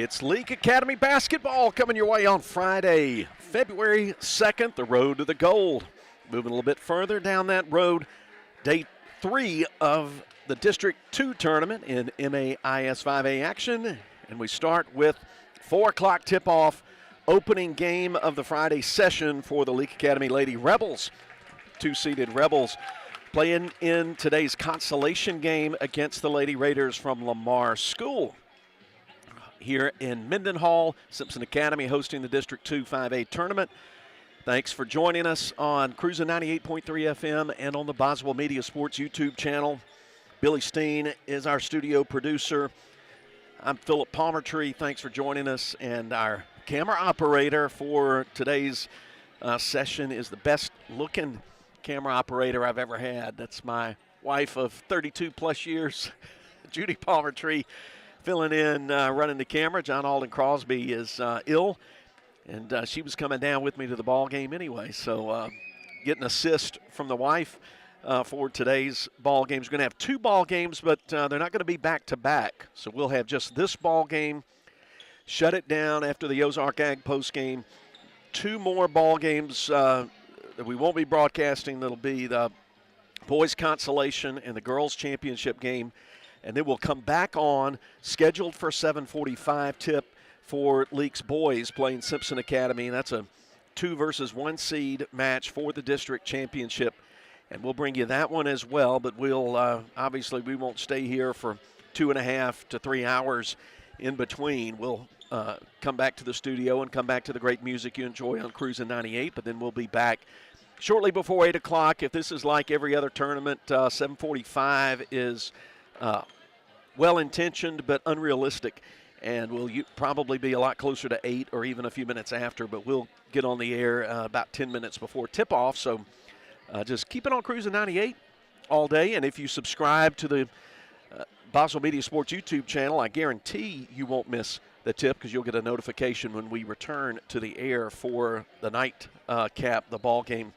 It's Leake Academy basketball coming your way on Friday, February 2nd, the road to the gold. Moving a little bit further down that road, day 3 of the District 2 tournament in MAIS 5A action. And we start with 4 o'clock tip-off, opening game of the Friday session for the Leake Academy Lady Rebels. 2-seeded Rebels playing in today's Consolation game against the Lady Raiders from Lamar School. Here in Mendenhall, Simpson Academy hosting the District 2 5A tournament. Thanks for joining us on Cruising 98.3 FM and on the Boswell Media Sports YouTube channel. Billy Steen is our studio producer. I'm Philip Palmertree. Thanks for joining us. And our camera operator for today's session is the best-looking camera operator I've ever had. That's my wife of 32-plus years, Judy Palmertree. Filling in, running the camera. John Alden Crosby is ill, and she was coming down with me to the ball game anyway. So getting assist from the wife for today's ball games. We're going to have 2 ball games, but they're not going to be back-to-back. So we'll have just this ball game, shut it down after the Ozark Ag post game. 2 more ball games that we won't be broadcasting. That'll be the boys consolation and the girls championship game. And then we'll come back on, scheduled for 7:45 tip for Leake's boys playing Simpson Academy. That's a 2 versus 1 seed match for the district championship. And we'll bring you that one as well. But we'll obviously we won't stay here for 2.5 to 3 hours in between. We'll come back to the studio and come back to the great music you enjoy on Cruising 98. But then we'll be back shortly before 8 o'clock. If this is like every other tournament, 7:45 is well-intentioned but unrealistic, and will probably be a lot closer to 8 or even a few minutes after, but we'll get on the air about 10 minutes before tip-off, so just keep it on Cruising 98 all day, and if you subscribe to the Boswell Media Sports YouTube channel, I guarantee you won't miss the tip because you'll get a notification when we return to the air for the night cap, the ball game,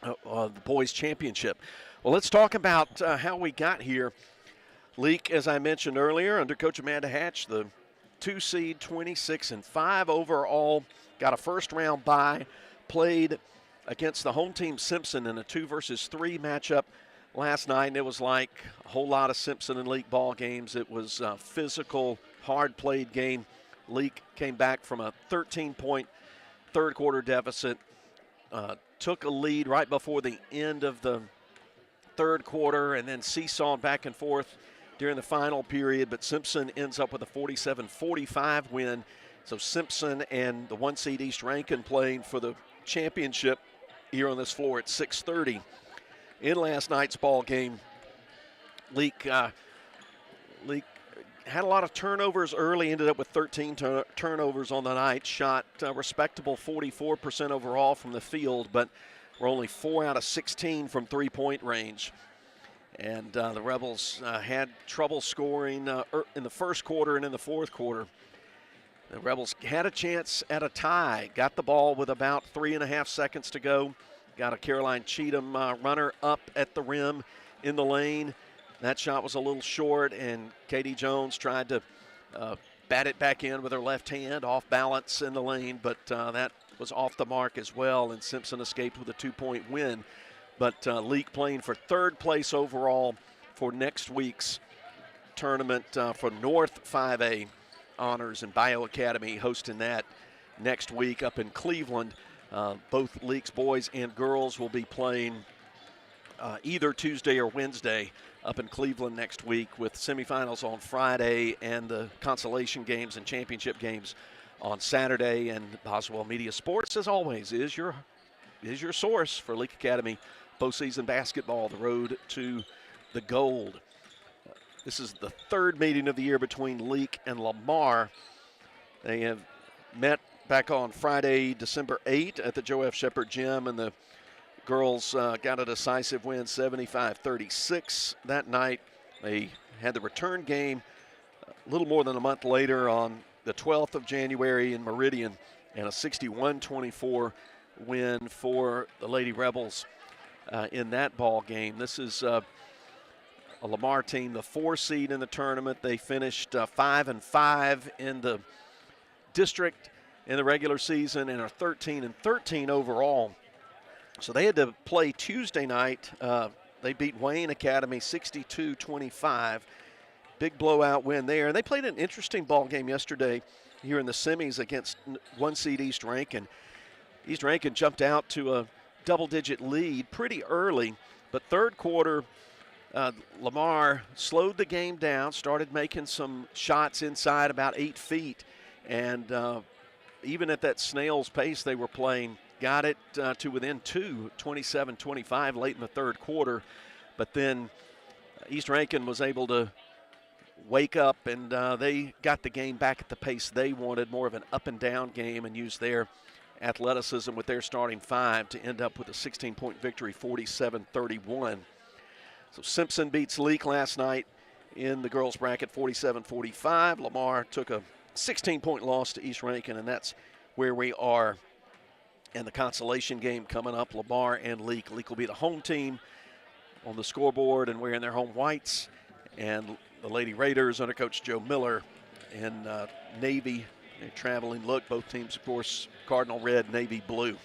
the boys championship. Well, let's talk about how we got here. Leake, as I mentioned earlier, under Coach Amanda Hatch, the 2 seed, 26-5 overall, got a first-round bye, played against the home team Simpson in a 2 versus 3 matchup last night, and it was like a whole lot of Simpson and Leake ball games. It was a physical, hard-played game. Leake came back from a 13-point third-quarter deficit, took a lead right before the end of the third quarter, and then seesawed back and forth during the final period, but Simpson ends up with a 47-45 win. So Simpson and the 1 seed East Rankin playing for the championship here on this floor at 6:30. In last night's ball game, Leake had a lot of turnovers early, ended up with 13 turnovers on the night, shot a respectable 44% overall from the field, but were only 4 out of 16 from three-point range. And the Rebels had trouble scoring in the first quarter and in the fourth quarter. The Rebels had a chance at a tie, got the ball with about 3.5 seconds to go, got a Caroline Cheatham runner up at the rim in the lane. That shot was a little short, and Katie Jones tried to bat it back in with her left hand, off balance in the lane, but that was off the mark as well, and Simpson escaped with a 2-point win. But Leake playing for 3rd place overall for next week's tournament for North 5A Honors, and Bio Academy hosting that next week up in Cleveland. Both Leake's boys and girls will be playing either Tuesday or Wednesday up in Cleveland next week, with semifinals on Friday and the consolation games and championship games on Saturday. And Boswell Media Sports, as always, is your source for Leake Academy postseason basketball, the road to the gold. This is the 3rd meeting of the year between Leake and Lamar. They have met back on Friday, December 8 at the Joe F. Shepherd Gym, and the girls got a decisive win, 75-36 that night. They had the return game a little more than a month later on the 12th of January in Meridian, and a 61-24 win for the Lady Rebels in that ball game. This is a Lamar team, the 4 seed in the tournament. They finished 5-5 in the district in the regular season and are 13-13 overall. So they had to play Tuesday night. They beat Wayne Academy 62-25. Big blowout win there. And they played an interesting ball game yesterday here in the semis against 1 seed East Rankin. East Rankin jumped out to a double-digit lead pretty early, but third quarter, Lamar slowed the game down, started making some shots inside about 8 feet, and even at that snail's pace they were playing, got it to within 2, 27-25 late in the third quarter. But then East Rankin was able to wake up, and they got the game back at the pace they wanted, more of an up-and-down game, and used their athleticism with their starting 5 to end up with a 16-point victory, 47-31. So Simpson beats Leake last night in the girls' bracket, 47-45. Lamar took a 16-point loss to East Rankin, and that's where we are. And the consolation game coming up, Lamar and Leake. Leake will be the home team on the scoreboard and wearing their home whites. And the Lady Raiders under Coach Joe Miller in Navy, a traveling look. Both teams, of course, Cardinal Red, Navy Blue.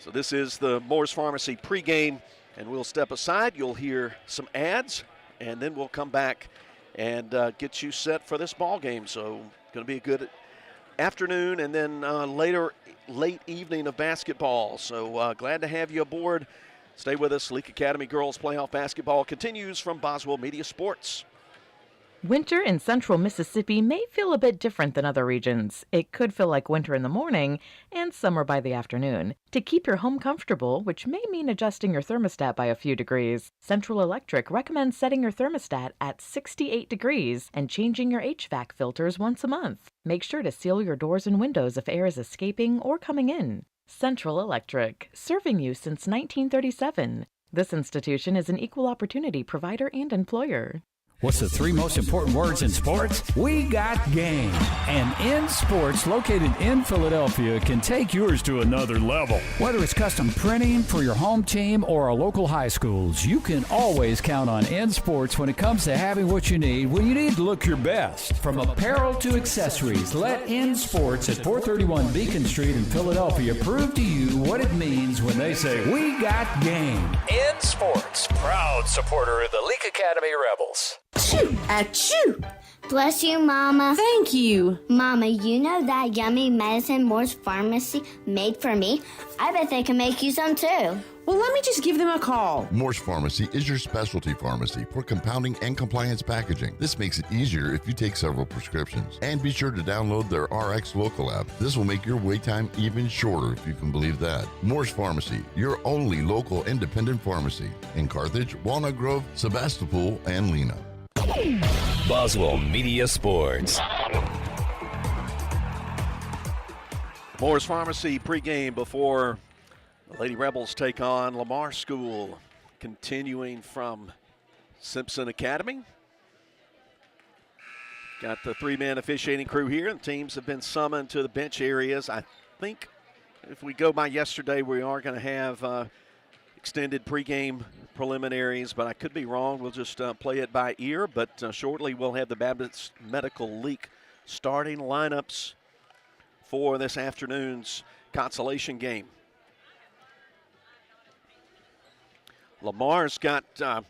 So this is the Moore's Pharmacy pregame, and we'll step aside. You'll hear some ads, and then we'll come back and get you set for this ball game. So going to be a good afternoon, and then late evening of basketball. So glad to have you aboard. Stay with us. Leake Academy Girls Playoff Basketball continues from Boswell Media Sports. Winter in central Mississippi may feel a bit different than other regions. It could feel like winter in the morning and summer by the afternoon. To keep your home comfortable, which may mean adjusting your thermostat by a few degrees, Central Electric recommends setting your thermostat at 68 degrees and changing your HVAC filters once a month. Make sure to seal your doors and windows if air is escaping or coming in. Central Electric, serving you since 1937. This institution is an equal opportunity provider and employer. What's the 3 most important words in sports? We got game. And In Sports, located in Philadelphia, can take yours to another level. Whether it's custom printing for your home team or our local high schools, you can always count on In Sports when it comes to having what you need when you need to look your best. From apparel to accessories, let In Sports at 431 Beacon Street in Philadelphia prove to you what it means when they say, we got game. In Sports, proud supporter of the Leake Academy Rebels. Achoo! Achoo! Bless you, Mama. Thank you. Mama, you know that yummy medicine Moore's Pharmacy made for me? I bet they can make you some too. Well, let me just give them a call. Moore's Pharmacy is your specialty pharmacy for compounding and compliance packaging. This makes it easier if you take several prescriptions. And be sure to download their RX Local app. This will make your wait time even shorter, if you can believe that. Moore's Pharmacy, your only local independent pharmacy in Carthage, Walnut Grove, Sebastopol, and Lena. Boswell Media Sports. Moore's Pharmacy pregame before the Lady Rebels take on Lamar School, continuing from Simpson Academy. Got the 3-man officiating crew here, and teams have been summoned to the bench areas. I think if we go by yesterday, we are going to have extended pregame preliminaries, but I could be wrong. We'll just play it by ear, but shortly we'll have the Baptist Medical Leak starting lineups for this afternoon's consolation game. Lamar's got a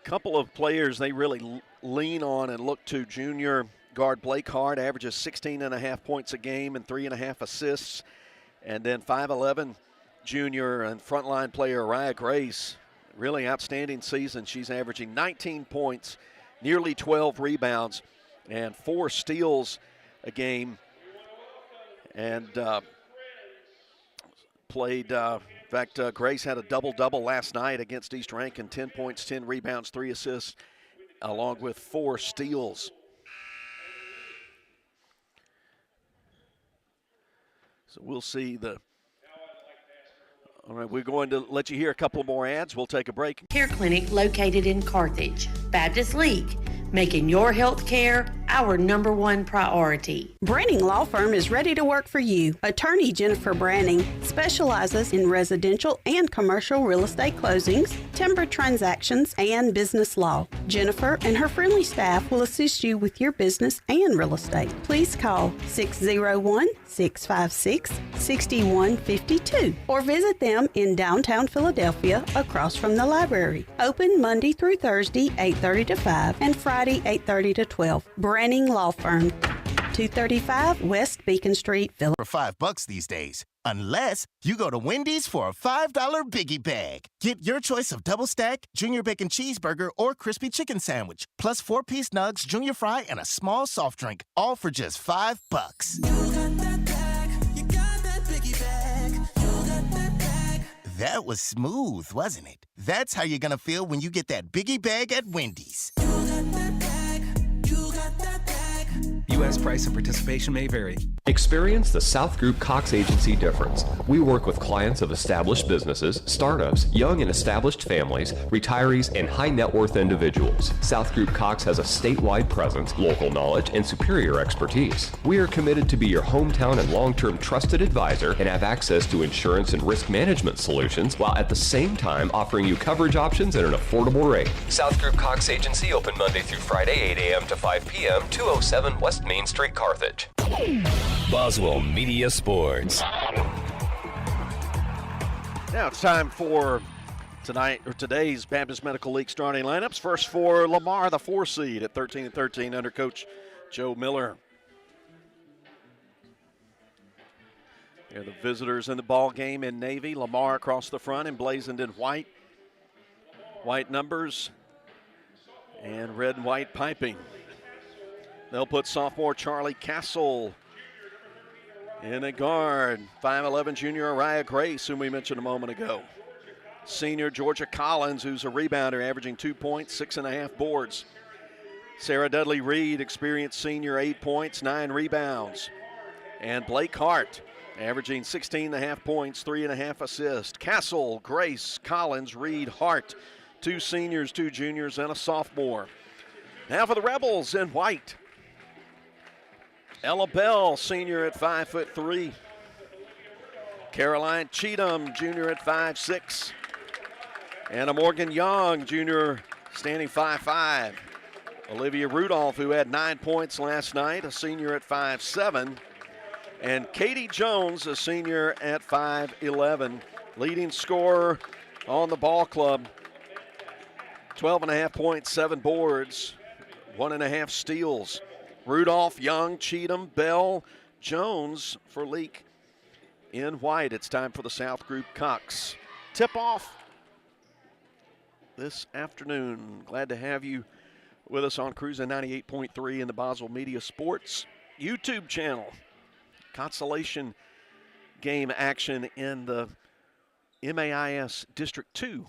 couple of players they really lean on and look to. Junior guard Blake Hart averages 16.5 points a game and 3.5 assists. And then 5'11" junior and frontline player Raya Grace, really outstanding season. She's averaging 19 points, nearly 12 rebounds, and 4 steals a game. And played, in fact, Grace had a double-double last night against East Rankin, 10 points, 10 rebounds, 3 assists, along with 4 steals. So we'll see the. All right, we're going to let you hear a couple more ads. We'll take a break. Care clinic located in Carthage. Baptist Leake, making your health care our #1 priority. Branning Law Firm is ready to work for you. Attorney Jennifer Branning specializes in residential and commercial real estate closings, timber transactions, and business law. Jennifer and her friendly staff will assist you with your business and real estate. Please call 601-656-6152 or visit them in downtown Philadelphia across from the library. Open Monday through Thursday, 8:30 to 5, and Friday, 8:30 to 12. Branning Law Firm, 235 West Beacon Street, Philadelphia. For $5 these days. Unless you go to Wendy's for a $5 Biggie Bag. Get your choice of double stack, junior bacon cheeseburger, or crispy chicken sandwich, plus 4-piece nugs, junior fry, and a small soft drink, all for just $5. You got that bag. You got that Biggie Bag. You got that bag. That was smooth, wasn't it? That's how you're gonna feel when you get that Biggie Bag at Wendy's. You got that bag. You got that bag. U.S. price and participation may vary. Experience the South Group Cox Agency difference. We work with clients of established businesses, startups, young and established families, retirees, and high net worth individuals. South Group Cox has a statewide presence, local knowledge, and superior expertise. We are committed to be your hometown and long-term trusted advisor and have access to insurance and risk management solutions while at the same time offering you coverage options at an affordable rate. South Group Cox Agency open Monday through Friday, 8 a.m. to 5 p.m., 207 West Main Street, Carthage. Boswell Media Sports. Now it's time for today's Baptist Medical League starting lineups. First for Lamar, the 4 seed at 13-13 under Coach Joe Miller. Here are the visitors in the ball game in Navy. Lamar across the front, emblazoned in white. White numbers and red and white piping. They'll put sophomore Charlie Castle in a guard. 5'11" junior Araya Grace, whom we mentioned a moment ago. Senior Georgia Collins, who's a rebounder, averaging 2 points, 6.5 boards. Sarah Dudley Reed, experienced senior, 8 points, 9 rebounds. And Blake Hart, averaging 16.5 points, 3.5 assists. Castle, Grace, Collins, Reed, Hart. 2 seniors, 2 juniors, and a sophomore. Now for the Rebels in white. Ella Bell, senior at 5'3". Caroline Cheatham, junior at 5'6". Anna Morgan Young, junior, standing 5'5". Olivia Rudolph, who had 9 points last night, a senior at 5'7". And Katie Jones, a senior at 5'11". Leading scorer on the ball club. 12.5 points, 7 boards, 1.5 steals. Rudolph, Young, Cheatham, Bell, Jones for Leake in white. It's time for the South Group Cox tip-off this afternoon. Glad to have you with us on Cruising 98.3 in the Boswell Media Sports YouTube channel. Consolation game action in the MAIS District 2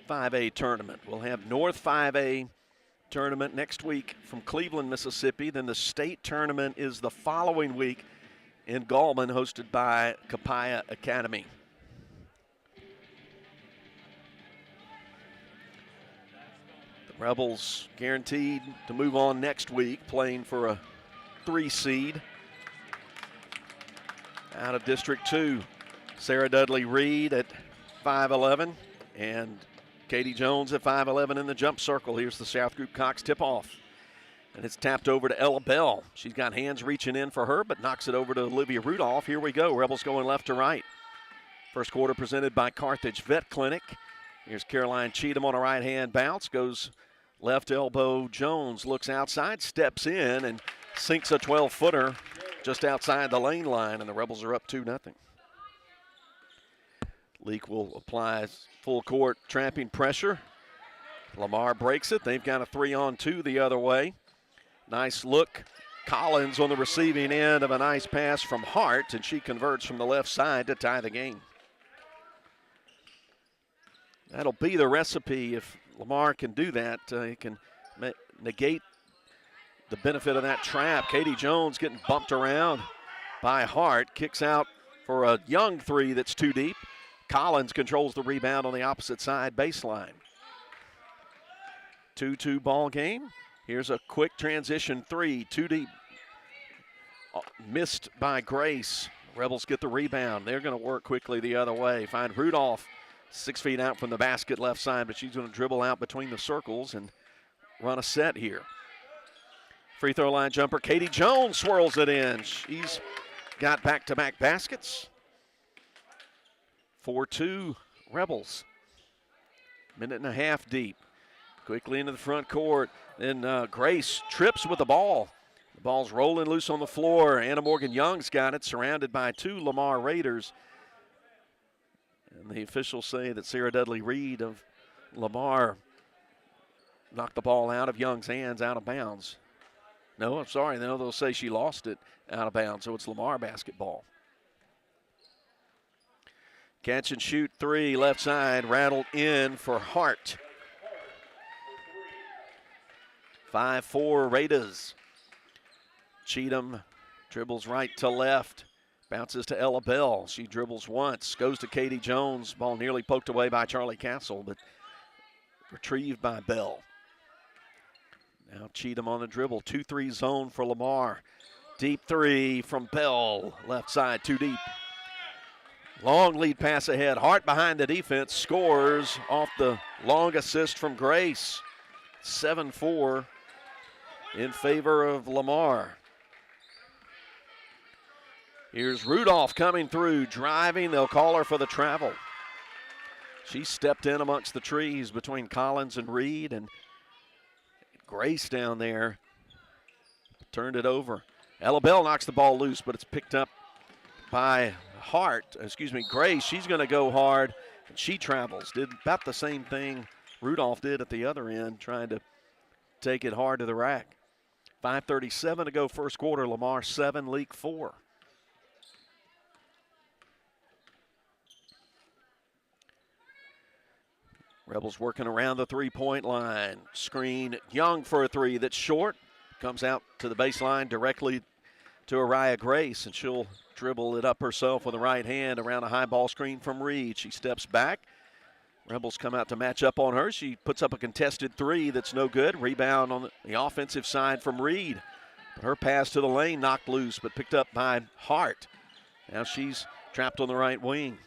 5A tournament. We'll have North 5A tournament next week from Cleveland, Mississippi. Then the state tournament is the following week in Gallman, hosted by Capaya Academy. The Rebels guaranteed to move on next week, playing for a 3 seed out of District 2. Sarah Dudley Reed at 5'11", and Katie Jones at 5'11" in the jump circle. Here's the South Group Cox tip-off. And it's tapped over to Ella Bell. She's got hands reaching in for her, but knocks it over to Olivia Rudolph. Here we go. Rebels going left to right. First quarter presented by Carthage Vet Clinic. Here's Caroline Cheatham on a right-hand bounce. Goes left elbow. Jones looks outside, steps in, and sinks a 12-footer just outside the lane line, and the Rebels are up 2-0. Leake will apply full court trapping pressure. Lamar breaks it. They've got a 3-on-2 the other way. Nice look. Collins on the receiving end of a nice pass from Hart, and she converts from the left side to tie the game. That'll be the recipe if Lamar can do that. He can negate the benefit of that trap. Katie Jones getting bumped around by Hart. Kicks out for a Young 3 that's too deep. Collins controls the rebound on the opposite side baseline. 2-2 ball game. Here's a quick transition three, too deep. Missed by Grace. Rebels get the rebound. They're going to work quickly the other way. Find Rudolph 6 feet out from the basket left side, but she's going to dribble out between the circles and run a set here. Free throw line jumper. Katie Jones swirls it in. She's got back-to-back baskets. 4-2 Rebels. Minute and a half deep. Quickly into the front court. Then Grace trips with the ball. The ball's rolling loose on the floor. Anna Morgan Young's got it, surrounded by 2 Lamar Raiders. And the officials say that Sarah Dudley Reed of Lamar knocked the ball out of Young's hands, out of bounds. No, I'm sorry. No, they'll say she lost it out of bounds, so it's Lamar basketball. Catch and shoot three, left side, rattled in for Hart. 5-4 Raiders. Cheatham dribbles right to left, bounces to Ella Bell. She dribbles once, goes to Katie Jones. Ball nearly poked away by Charlie Castle, but retrieved by Bell. Now Cheatham on the dribble, 2-3 zone for Lamar. Deep three from Bell, left side, too deep. Long lead pass ahead. Hart behind the defense, scores off the long assist from Grace. 7-4 in favor of Lamar. Here's Rudolph coming through, driving. They'll call her for the travel. She stepped in amongst the trees between Collins and Reed, and Grace down there turned it over. Ella Bell knocks the ball loose, but it's picked up by Grace. She's going to go hard, and she travels. Did about the same thing Rudolph did at the other end, trying to take it hard to the rack. 5:37 to go first quarter. Lamar 7, Leake 4. Rebels working around the three-point line. Screen Young for a three that's short. Comes out to the baseline directly to Araya Grace, and she'll dribble it up herself with the right hand around a high ball screen from Reed. She steps back. Rebels come out to match up on her. She puts up a contested three that's no good. Rebound on the offensive side from Reed. Her pass to the lane knocked loose, but picked up by Hart. Now she's trapped on the right wing.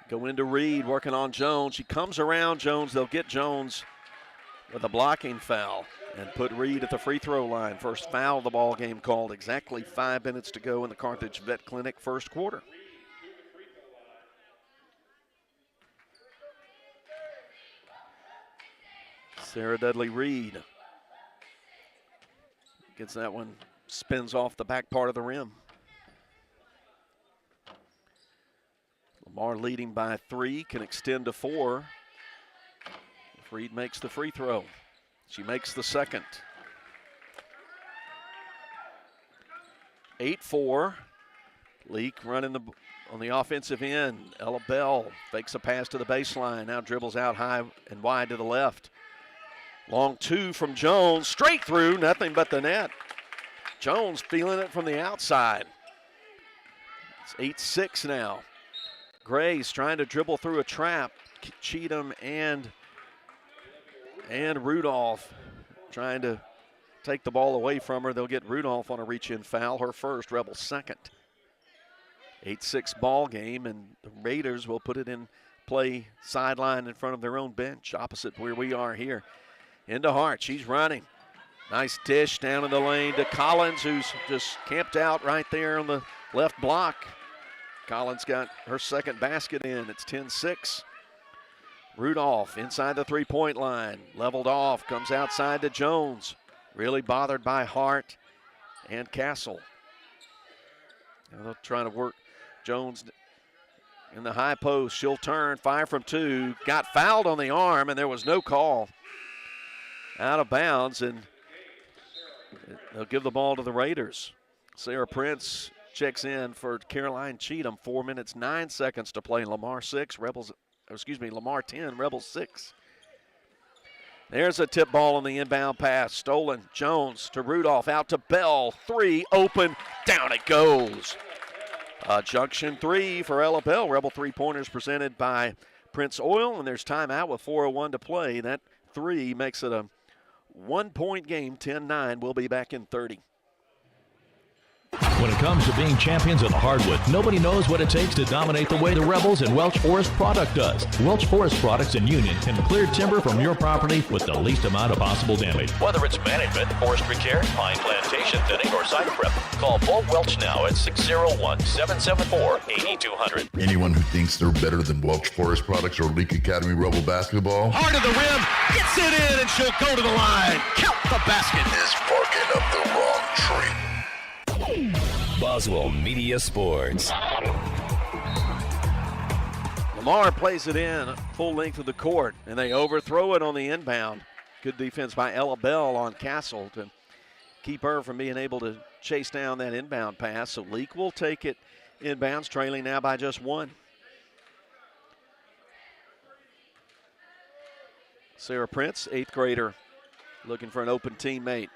Go into Reed, working on Jones. She comes around Jones. They'll get Jones with a blocking foul and put Reed at the free throw line. First foul of the ball game called. Exactly 5 minutes to go in the Carthage Vet Clinic first quarter. Sarah Dudley Reed gets that one, spins off the back part of the rim. Lamar leading by 3, can extend to 4 if Reed makes the free throw. She makes the second. 8-4. Leake running on the offensive end. Ella Bell fakes a pass to the baseline. Now dribbles out high and wide to the left. Long two from Jones. Straight through, nothing but the net. Jones feeling it from the outside. It's 8-6 now. Grace trying to dribble through a trap. Cheatham and Rudolph trying to take the ball away from her. They'll get Rudolph on a reach-in foul, her first, Rebels second. 8-6 ball game, and the Raiders will put it in play sideline in front of their own bench, opposite where we are here. Into Hart, she's running. Nice dish down in the lane to Collins, who's just camped out right there on the left block. Collins got her second basket in. It's 10-6. Rudolph inside the three-point line. Leveled off, comes outside to Jones. Really bothered by Hart and Castle. Now they're trying to work Jones in the high post. She'll turn, 5 from 2. Got fouled on the arm, and there was no call. Out of bounds, and they'll give the ball to the Raiders. Sarah Prince checks in for Caroline Cheatham. 4 minutes, 9 seconds to play. Lamar 10, Rebels 6. There's a tip ball on the inbound pass. Stolen. Jones to Rudolph, out to Bell. 3, open, down it goes. Junction 3 for Ella Bell. Rebel three-pointers presented by Prince Oil, and there's timeout with 4:01 to play. That 3 makes it a 1-point game, 10-9. We'll be back in 30. When it comes to being champions of the hardwood, nobody knows what it takes to dominate the way the Rebels and Welch Forest Product does. Welch Forest Products in Union can clear timber from your property with the least amount of possible damage. Whether it's management, forestry care, pine plantation thinning, or site prep, call Paul Welch now at 601-774-8200. Anyone who thinks they're better than Welch Forest Products or Leake Academy Rebel basketball, Heart of the rim, gets it in, and she'll go to the line. Count the basket. is barking up the wrong tree. Boswell Media Sports. Lamar plays it in full length of the court, and they overthrow it on the inbound. Good defense by Ella Bell on Castle to keep her from being able to chase down that inbound pass. So Leake will take it inbounds, trailing now by just 1. Sarah Prince, 8th grader, looking for an open teammate.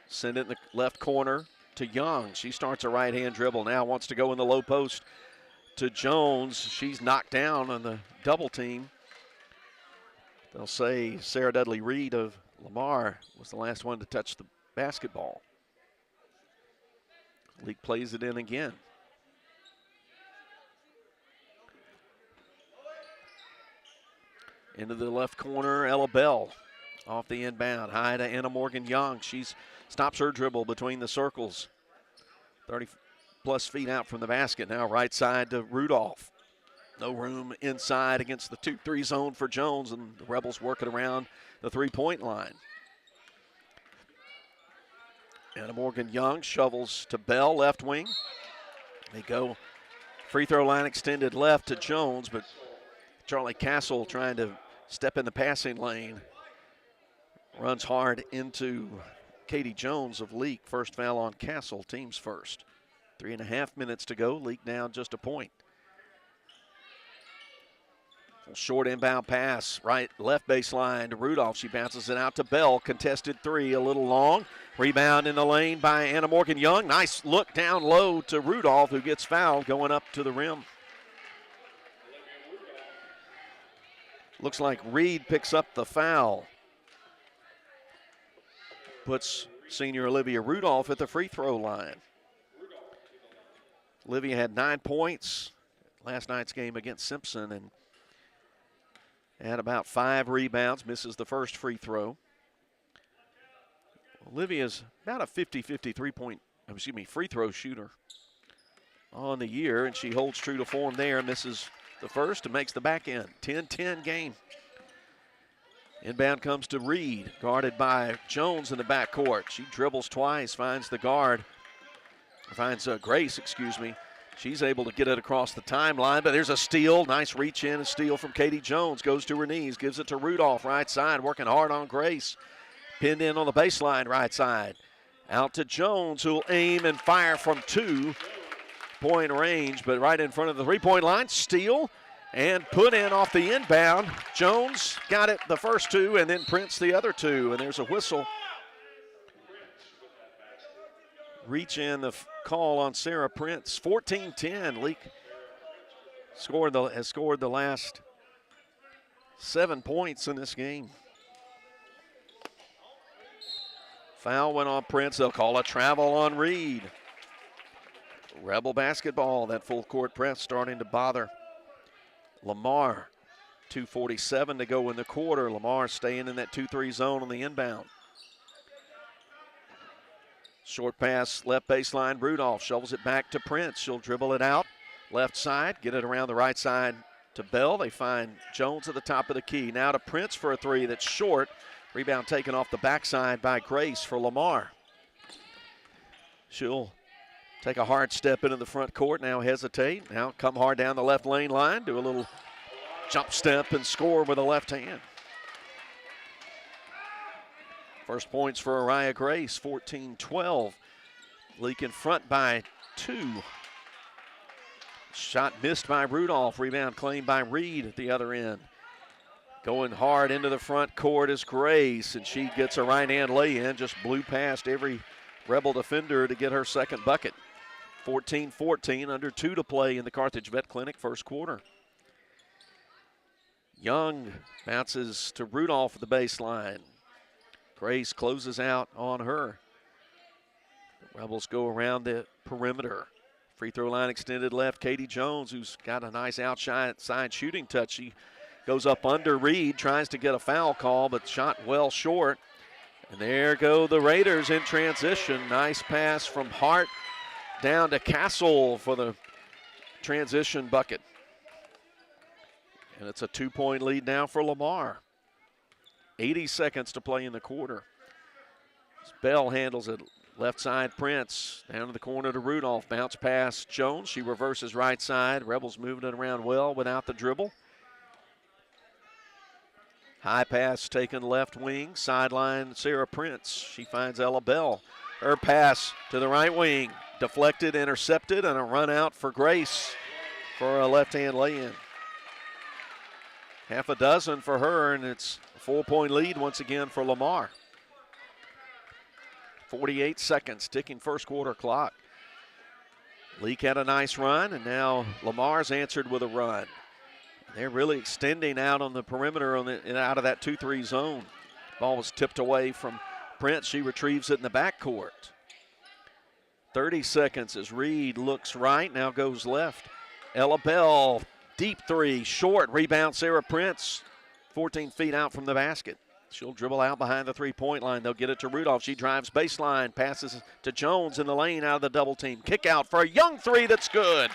Send it in the left corner to Young. She starts a right-hand dribble. Now wants to go in the low post to Jones. She's knocked down on the double team. They'll say Sarah Dudley Reed of Lamar was the last one to touch the basketball. Leake plays it in again. Into the left corner, Ella Bell off the inbound. High to Anna Morgan Young. She's stops her dribble between the circles. 30-plus feet out from the basket. Now right side to Rudolph. No room inside against the 2-3 zone for Jones, and the Rebels working around the three-point line. Anna Morgan Young shovels to Bell, left wing. They go free throw line extended left to Jones, but Charlie Castle trying to step in the passing lane. Runs hard into Katie Jones of Leake. First foul on Castle, team's first. 3.5 minutes to go. Leake down just a point. Short inbound pass, left baseline to Rudolph. She bounces it out to Bell. Contested 3, a little long. Rebound in the lane by Anna Morgan Young. Nice look down low to Rudolph, who gets fouled going up to the rim. Looks like Reed picks up the foul. Puts senior Olivia Rudolph at the free throw line. Olivia had 9 points last night's game against Simpson and had about 5 rebounds, misses the first free throw. Olivia's about a 50-50 free throw shooter on the year, and she holds true to form there, misses the first and makes the back end. 10-10 game. Inbound comes to Reed, guarded by Jones in the backcourt. She dribbles twice, finds Grace. She's able to get it across the timeline, but there's a steal. Nice reach in and steal from Katie Jones. Goes to her knees, gives it to Rudolph, right side, working hard on Grace. Pinned in on the baseline, right side. Out to Jones, who'll aim and fire from 2-point range, but right in front of the three-point line. Steal and put in off the inbound. Jones got it the first 2, and then Prince the other 2, and there's a whistle. Reach in the call on Sarah Prince. 14-10. Leake has scored the last 7 points in this game. Foul went on Prince. They'll call a travel on Reed. Rebel basketball. That full court press starting to bother Lamar. 2:47 to go in the quarter. Lamar staying in that 2-3 zone on the inbound. Short pass, left baseline. Rudolph shovels it back to Prince. She'll dribble it out. Left side, get it around the right side to Bell. They find Jones at the top of the key. Now to Prince for a 3 that's short. Rebound taken off the backside by Grace for Lamar. She'll take a hard step into the front court, now hesitate. Now come hard down the left lane line, do a little jump step and score with a left hand. First points for Araya Grace, 14-12. Leake in front by 2. Shot missed by Rudolph. Rebound claimed by Reed at the other end. Going hard into the front court is Grace, and she gets a right-hand lay-in. Just blew past every Rebel defender to get her second bucket. 14-14, under 2 to play in the Carthage Vet Clinic first quarter. Young bounces to Rudolph at the baseline. Grace closes out on her. The Rebels go around the perimeter. Free throw line extended left. Katie Jones, who's got a nice outside shooting touch. She goes up under Reed, tries to get a foul call, but shot well short. And there go the Raiders in transition. Nice pass from Hart down to Castle for the transition bucket. And it's a 2-point lead now for Lamar. 80 seconds to play in the quarter. Bell handles it. Left side, Prince. Down to the corner to Rudolph. Bounce pass, Jones. She reverses right side. Rebels moving it around well without the dribble. High pass taken left wing. Sideline, Sarah Prince. She finds Ella Bell. Her pass to the right wing. Deflected, intercepted, and a run out for Grace for a left-hand lay-in. Half a dozen for her, and it's a 4-point lead once again for Lamar. 48 seconds, ticking first quarter clock. Leake had a nice run, and now Lamar's answered with a run. They're really extending out on the perimeter out of that 2-3 zone. Ball was tipped away from Prince. She retrieves it in the backcourt. 30 seconds as Reed looks right, now goes left. Ella Bell, deep three, short, rebound Sarah Prince, 14 feet out from the basket. She'll dribble out behind the three-point line. They'll get it to Rudolph. She drives baseline, passes to Jones in the lane out of the double team. Kick out for a Young three that's good.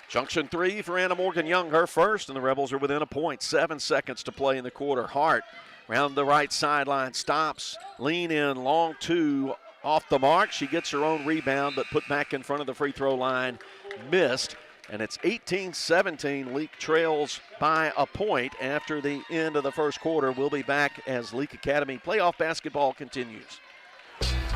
Junction three for Anna Morgan Young, her first, and the Rebels are within a point. 7 seconds to play in the quarter. Hart round the right sideline, stops, lean in, long two, off the mark. She gets her own rebound, but put back in front of the free throw line, missed. And it's 18-17. Leake trails by a point after the end of the first quarter. We'll be back as Leake Academy playoff basketball continues.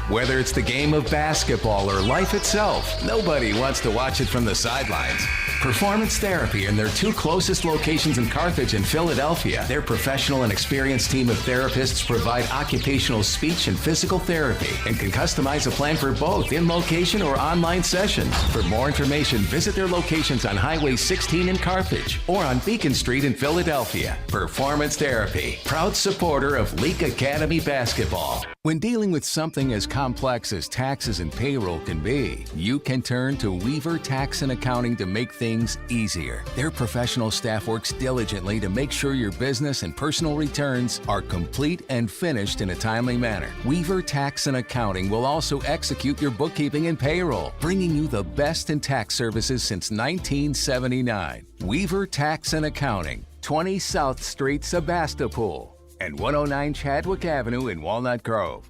Whether it's the game of basketball or life itself, nobody wants to watch it from the sidelines. Performance Therapy and their two closest locations in Carthage and Philadelphia. Their professional and experienced team of therapists provide occupational speech and physical therapy and can customize a plan for both in location or online sessions. For more information, visit their locations on Highway 16 in Carthage or on Beacon Street in Philadelphia. Performance Therapy, proud supporter of Leake Academy basketball. When dealing with something as complex as taxes and payroll can be, you can turn to Weaver Tax and Accounting to make things easier. Their professional staff works diligently to make sure your business and personal returns are complete and finished in a timely manner. Weaver Tax and Accounting will also execute your bookkeeping and payroll, bringing you the best in tax services since 1979. Weaver Tax and Accounting, 20 South Street, Sebastopol, and 109 Chadwick Avenue in Walnut Grove.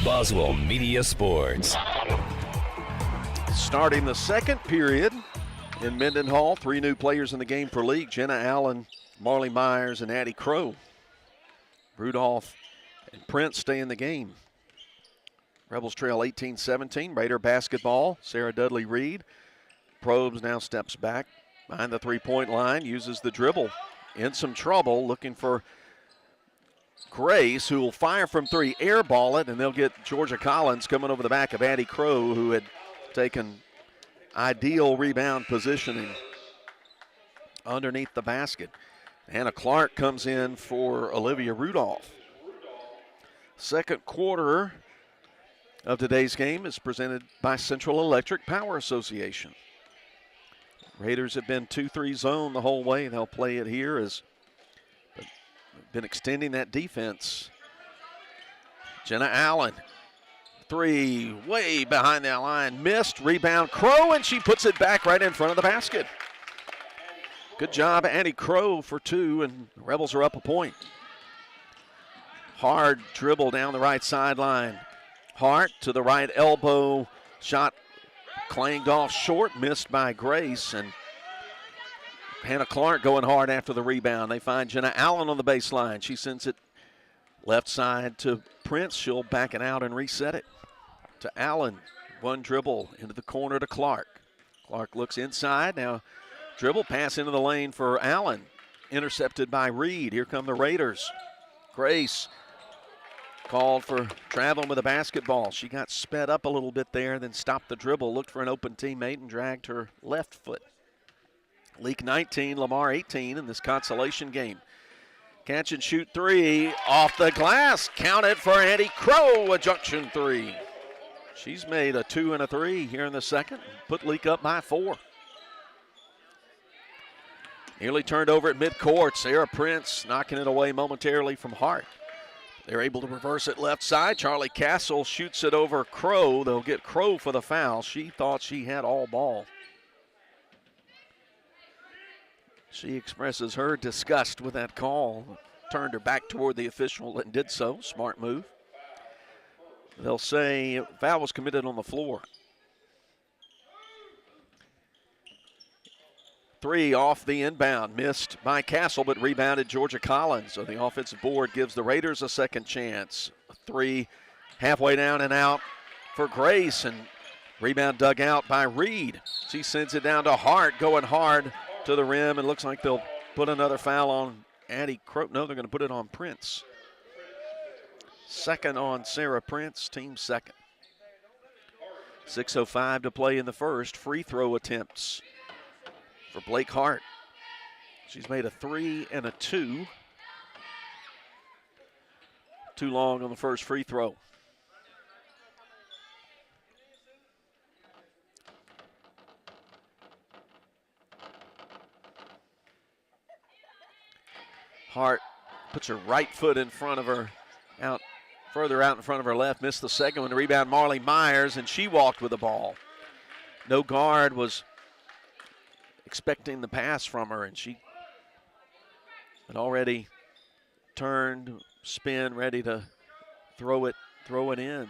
Boswell Media Sports. Starting the second period in Mendenhall, 3 new players in the game for League. Jenna Allen, Marley Myers, and Addie Crow. Rudolph and Prince stay in the game. Rebels trail 18-17. Raider basketball. Sarah Dudley Reed. Probes now steps back behind the three-point line, uses the dribble. In some trouble, looking for Grace, who will fire from three, airball it, and they'll get Georgia Collins coming over the back of Addie Crow, who had taken ideal rebound positioning underneath the basket. Hannah Clark comes in for Olivia Rudolph. Second quarter of today's game is presented by Central Electric Power Association. Raiders have been 2-3 zone the whole way. They'll play it here as been extending that defense. Jenna Allen, three, way behind that line, missed, rebound Crow, and she puts it back right in front of the basket. Good job, Addie Crow for 2, and the Rebels are up a point. Hard dribble down the right sideline. Hart to the right elbow, shot clanged off short, missed by Grace, and Hannah Clark going hard after the rebound. They find Jenna Allen on the baseline. She sends it left side to Prince. She'll back it out and reset it to Allen. One dribble into the corner to Clark. Clark looks inside. Now dribble pass into the lane for Allen. Intercepted by Reed. Here come the Raiders. Grace called for traveling with a basketball. She got sped up a little bit there, then stopped the dribble, looked for an open teammate, and dragged her left foot. Leake 19, Lamar 18 in this consolation game. Catch and shoot three off the glass. Counted for Addie Crow, a junction three. She's made a 2 and a 3 here in the second. Put Leake up by 4. Nearly turned over at midcourt. Sarah Prince knocking it away momentarily from Hart. They're able to reverse it left side. Charlie Castle shoots it over Crow. They'll get Crow for the foul. She thought she had all ball. She expresses her disgust with that call. Turned her back toward the official and did so. Smart move. They'll say foul was committed on the floor. 3 off the inbound. Missed by Castle, but rebounded Georgia Collins. So the offensive board gives the Raiders a second chance. 3 halfway down and out for Grace. And rebound dug out by Reed. She sends it down to Hart, going hard to the rim. It looks like they'll put another foul on Addie Crow. No, they're going to put it on Prince. Second on Sarah Prince, team second. 6:05 to play in the first. Free throw attempts for Blake Hart. She's made a 3 and a 2. Too long on the first free throw. Hart puts her right foot in front of her, further out in front of her left. Missed the second one. Rebound Marley Myers, and she walked with the ball. No guard was expecting the pass from her, and she had already turned, spin, ready to throw it in.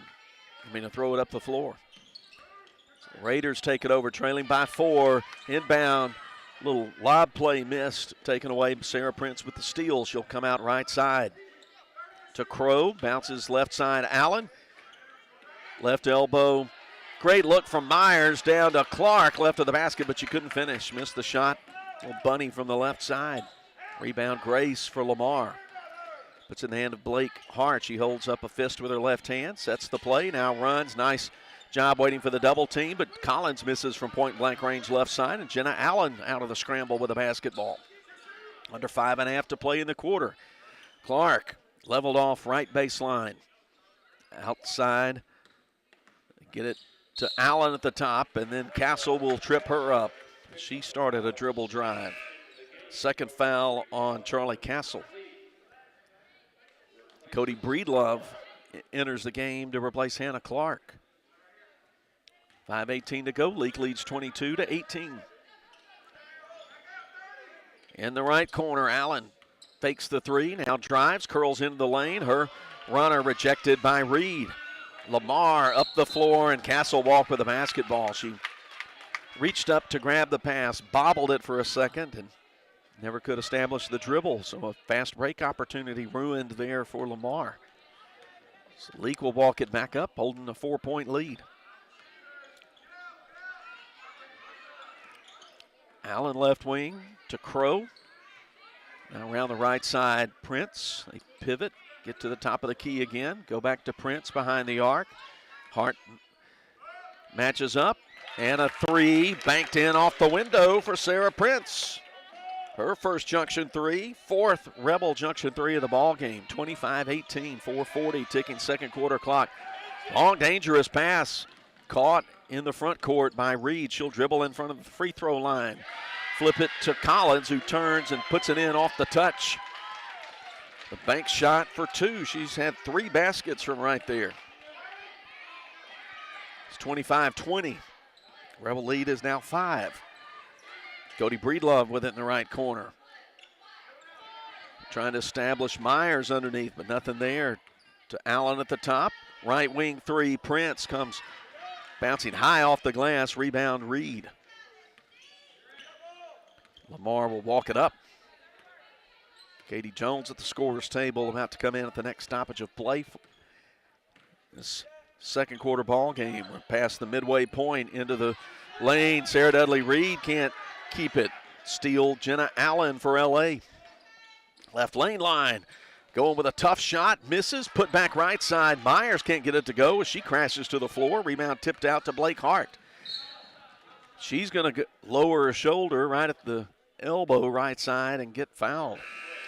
To throw it up the floor. So Raiders take it over, trailing by 4. Inbound. Little lob play missed, taken away. Sarah Prince with the steal. She'll come out right side to Crow. Bounces left side, Allen. Left elbow. Great look from Myers down to Clark. Left of the basket, but she couldn't finish. Missed the shot. Little bunny from the left side. Rebound Grace for Lamar. Puts in the hand of Blake Hart. She holds up a fist with her left hand. Sets the play. Now runs. Nice job waiting for the double team, but Collins misses from point blank range left side, and Jenna Allen out of the scramble with a basketball. Under 5.5 to play in the quarter. Clark leveled off right baseline. Outside. Get it to Allen at the top, and then Castle will trip her up. She started a dribble drive. Second foul on Charlie Castle. Cody Breedlove enters the game to replace Hannah Clark. 5:18 to go. Leake leads 22-18. In the right corner, Allen fakes the 3, now drives, curls into the lane. Her runner rejected by Reed. Lamar up the floor, and Castle walked with the basketball. She reached up to grab the pass, bobbled it for a second, and never could establish the dribble. So a fast break opportunity ruined there for Lamar. So Leake will walk it back up, holding a 4-point lead. Allen left wing to Crow. Now around the right side, Prince. They pivot, get to the top of the key again. Go back to Prince behind the arc. Hart matches up. And a 3 banked in off the window for Sarah Prince. Her first Junction 3, 4th Rebel Junction 3 of the ball game. 25-18, 4:40 ticking second quarter clock. Long dangerous pass caught in the front court by Reed. She'll dribble in front of the free throw line. Flip it to Collins, who turns and puts it in off the touch. The bank shot for 2. She's had 3 baskets from right there. It's 25-20. Rebel lead is now 5. Cody Breedlove with it in the right corner. Trying to establish Myers underneath, but nothing there. To Allen at the top. Right wing 3, Prince comes bouncing high off the glass, rebound Reed. Lamar will walk it up. Katie Jones at the scorer's table, about to come in at the next stoppage of play. This second quarter ball game. We're past the midway point into the lane. Sarah Dudley Reed can't keep it. Steal Jenna Allen for LA. Left lane line. Going with a tough shot, misses, put back right side. Myers can't get it to go as she crashes to the floor. Rebound tipped out to Blake Hart. She's going to lower her shoulder right at the elbow right side and get fouled.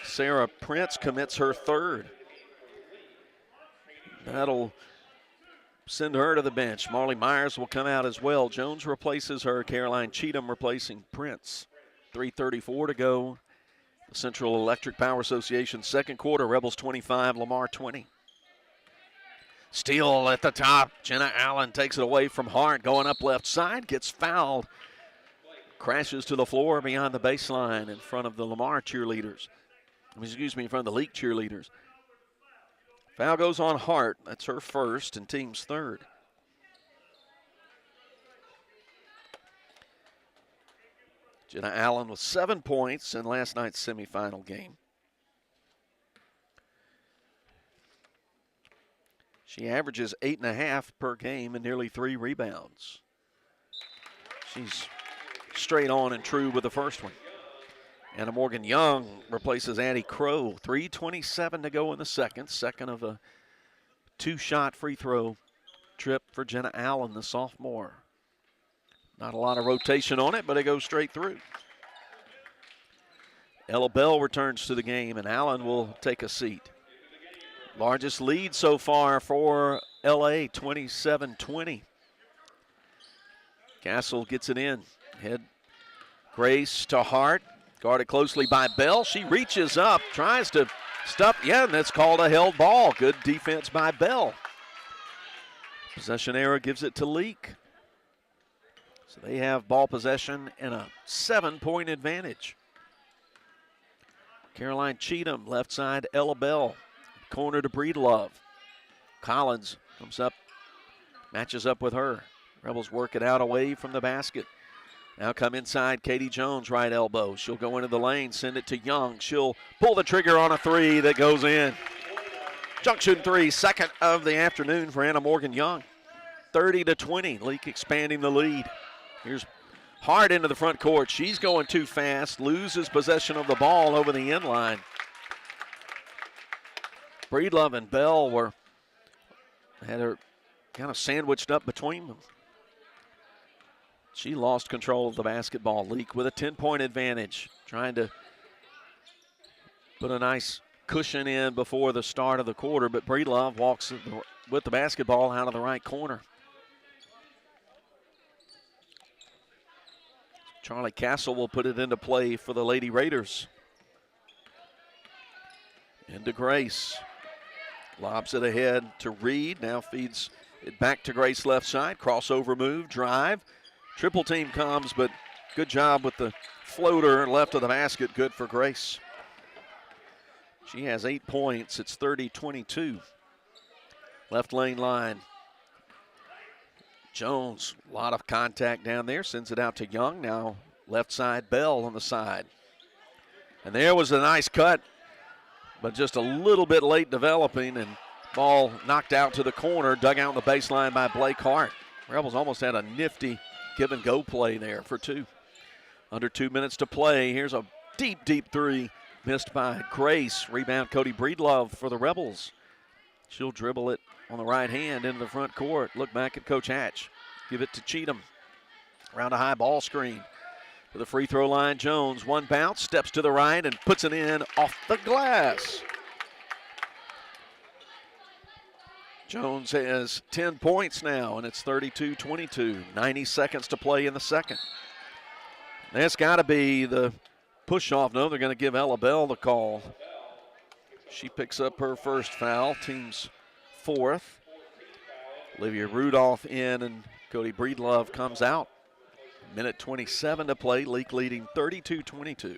Sarah Prince commits her third. That'll send her to the bench. Marley Myers will come out as well. Jones replaces her. Caroline Cheatham replacing Prince. 3:34 to go. The Central Electric Power Association second quarter. Rebels 25, Lamar 20. Steal at the top. Jenna Allen takes it away from Hart. Going up left side. Gets fouled. Crashes to the floor beyond the baseline in front of the Lamar cheerleaders. Excuse me, in front of the Leake cheerleaders. Foul goes on Hart. That's her first and team's third. Jenna Allen with 7 points in last night's semifinal game. She averages 8.5 per game and nearly 3 rebounds. She's straight on and true with the first one. Anna Morgan Young replaces Addie Crow. 3:27 to go in the second. Second of a 2-shot free throw trip for Jenna Allen, the sophomore. Not a lot of rotation on it, but it goes straight through. Ella Bell returns to the game, and Allen will take a seat. Largest lead so far for LA, 27-20. Castle gets it in. Head Grace to Hart. Guarded closely by Bell. She reaches up, tries to stuff. Yeah, and that's called a held ball. Good defense by Bell. Possession error gives it to Leake. So they have ball possession and a 7-point advantage. Caroline Cheatham, left side, Ella Bell. Corner to Breedlove. Collins comes up, matches up with her. Rebels work it out away from the basket. Now come inside, Katie Jones, right elbow. She'll go into the lane, send it to Young. She'll pull the trigger on a three that goes in. Junction three, second of the afternoon for Anna Morgan Young. 30-20, Leake expanding the lead. Here's Hart into the front court. She's going too fast, loses possession of the ball over the end line. Breedlove and Bell had her kind of sandwiched up between them. She lost control of the basketball. Leake with a 10-point advantage, trying to put a nice cushion in before the start of the quarter, but Breedlove walks with the basketball out of the right corner. Charlie Castle will put it into play for the Lady Raiders. Into Grace. Lobs it ahead to Reed. Now feeds it back to Grace left side. Crossover move, drive. Triple team comes, but good job with the floater left of the basket. Good for Grace. She has 8 points. It's 30-22. Left lane line. Jones, a lot of contact down there. Sends it out to Young. Now left side, Bell on the side. And there was a nice cut, but just a little bit late developing, and ball knocked out to the corner, dug out on the baseline by Blake Hart. Rebels almost had a nifty give-and-go play there for two. Under 2 minutes to play. Here's a deep, deep three missed by Grace. Rebound Cody Breedlove for the Rebels. She'll dribble it on the right hand into the front court. Look back at Coach Hatch. Give it to Cheatham. Around a high ball screen. To the free throw line, Jones. One bounce, steps to the right, and puts it in off the glass. Jones has 10 points now, and it's 32-22. 90 seconds to play in the second. That's got to be the push-off. No, they're going to give Ella Bell the call. She picks up her first foul, team's fourth. Olivia Rudolph in, and Cody Breedlove comes out. Minute 27 to play, Leake leading 32-22.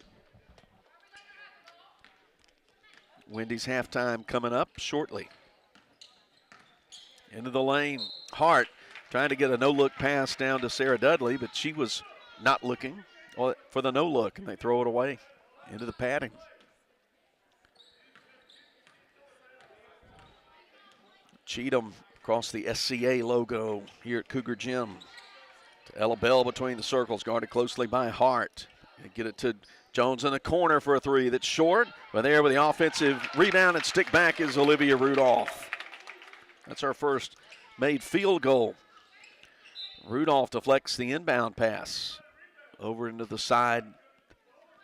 Wendy's halftime coming up shortly. Into the lane, Hart trying to get a no-look pass down to Sarah Dudley, but she was not looking for the no-look, and they throw it away into the padding. Cheatham across the SCA logo here at Cougar Gym. To Ella Bell between the circles, guarded closely by Hart. They get it to Jones in the corner for a three that's short, but there with the offensive rebound and stick back is Olivia Rudolph. That's our first made field goal. Rudolph deflects the inbound pass over into the side,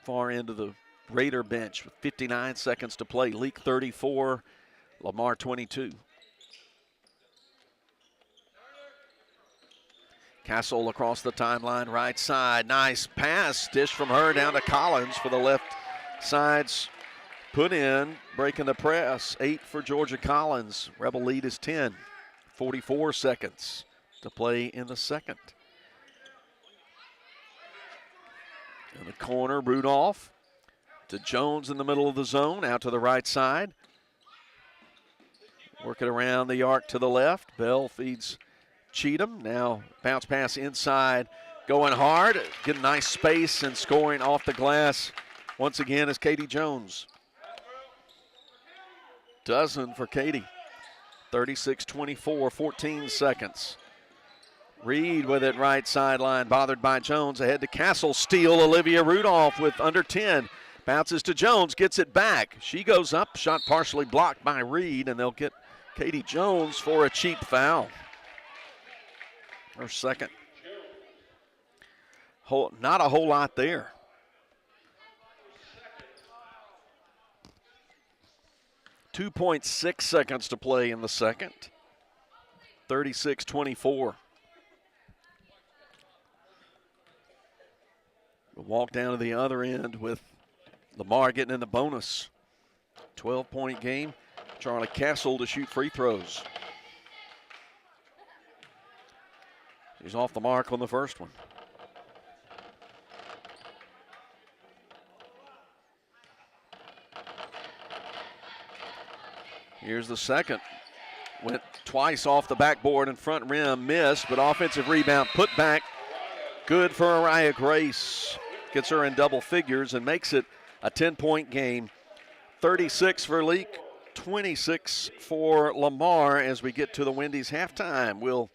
far end of the Raider bench with 59 seconds to play. Leake 34, Lamar 22. Castle across the timeline, right side. Nice pass. Dish from her down to Collins for the left side's put in, breaking the press. 8 for Georgia Collins. Rebel lead is 10. 44 seconds to play in the second. In the corner, Rudolph to Jones in the middle of the zone, out to the right side. Working around the arc to the left. Bell feeds Cheatham. Now bounce pass inside, going hard, getting nice space and scoring off the glass. Once again is Katie Jones. Dozen for Katie. 36-24, 14 seconds. Reed with it right sideline, bothered by Jones. Ahead to Castle, steal Olivia Rudolph with under 10. Bounces to Jones, gets it back. She goes up, shot partially blocked by Reed, and they'll get Katie Jones for a cheap foul. Her second. Not a whole lot there. .6 seconds to play in the second. 36-24. We'll walk down to the other end with Lamar getting in the bonus. 12-point game. Charlie Castle to shoot free throws. She's off the mark on the first one. Here's the second. Went twice off the backboard and front rim, missed, but offensive rebound put back. Good for Araya Grace. Gets her in double figures and makes it a 10-point game. 36 for Leake, 26 for Lamar as we get to the Wendy's halftime. We'll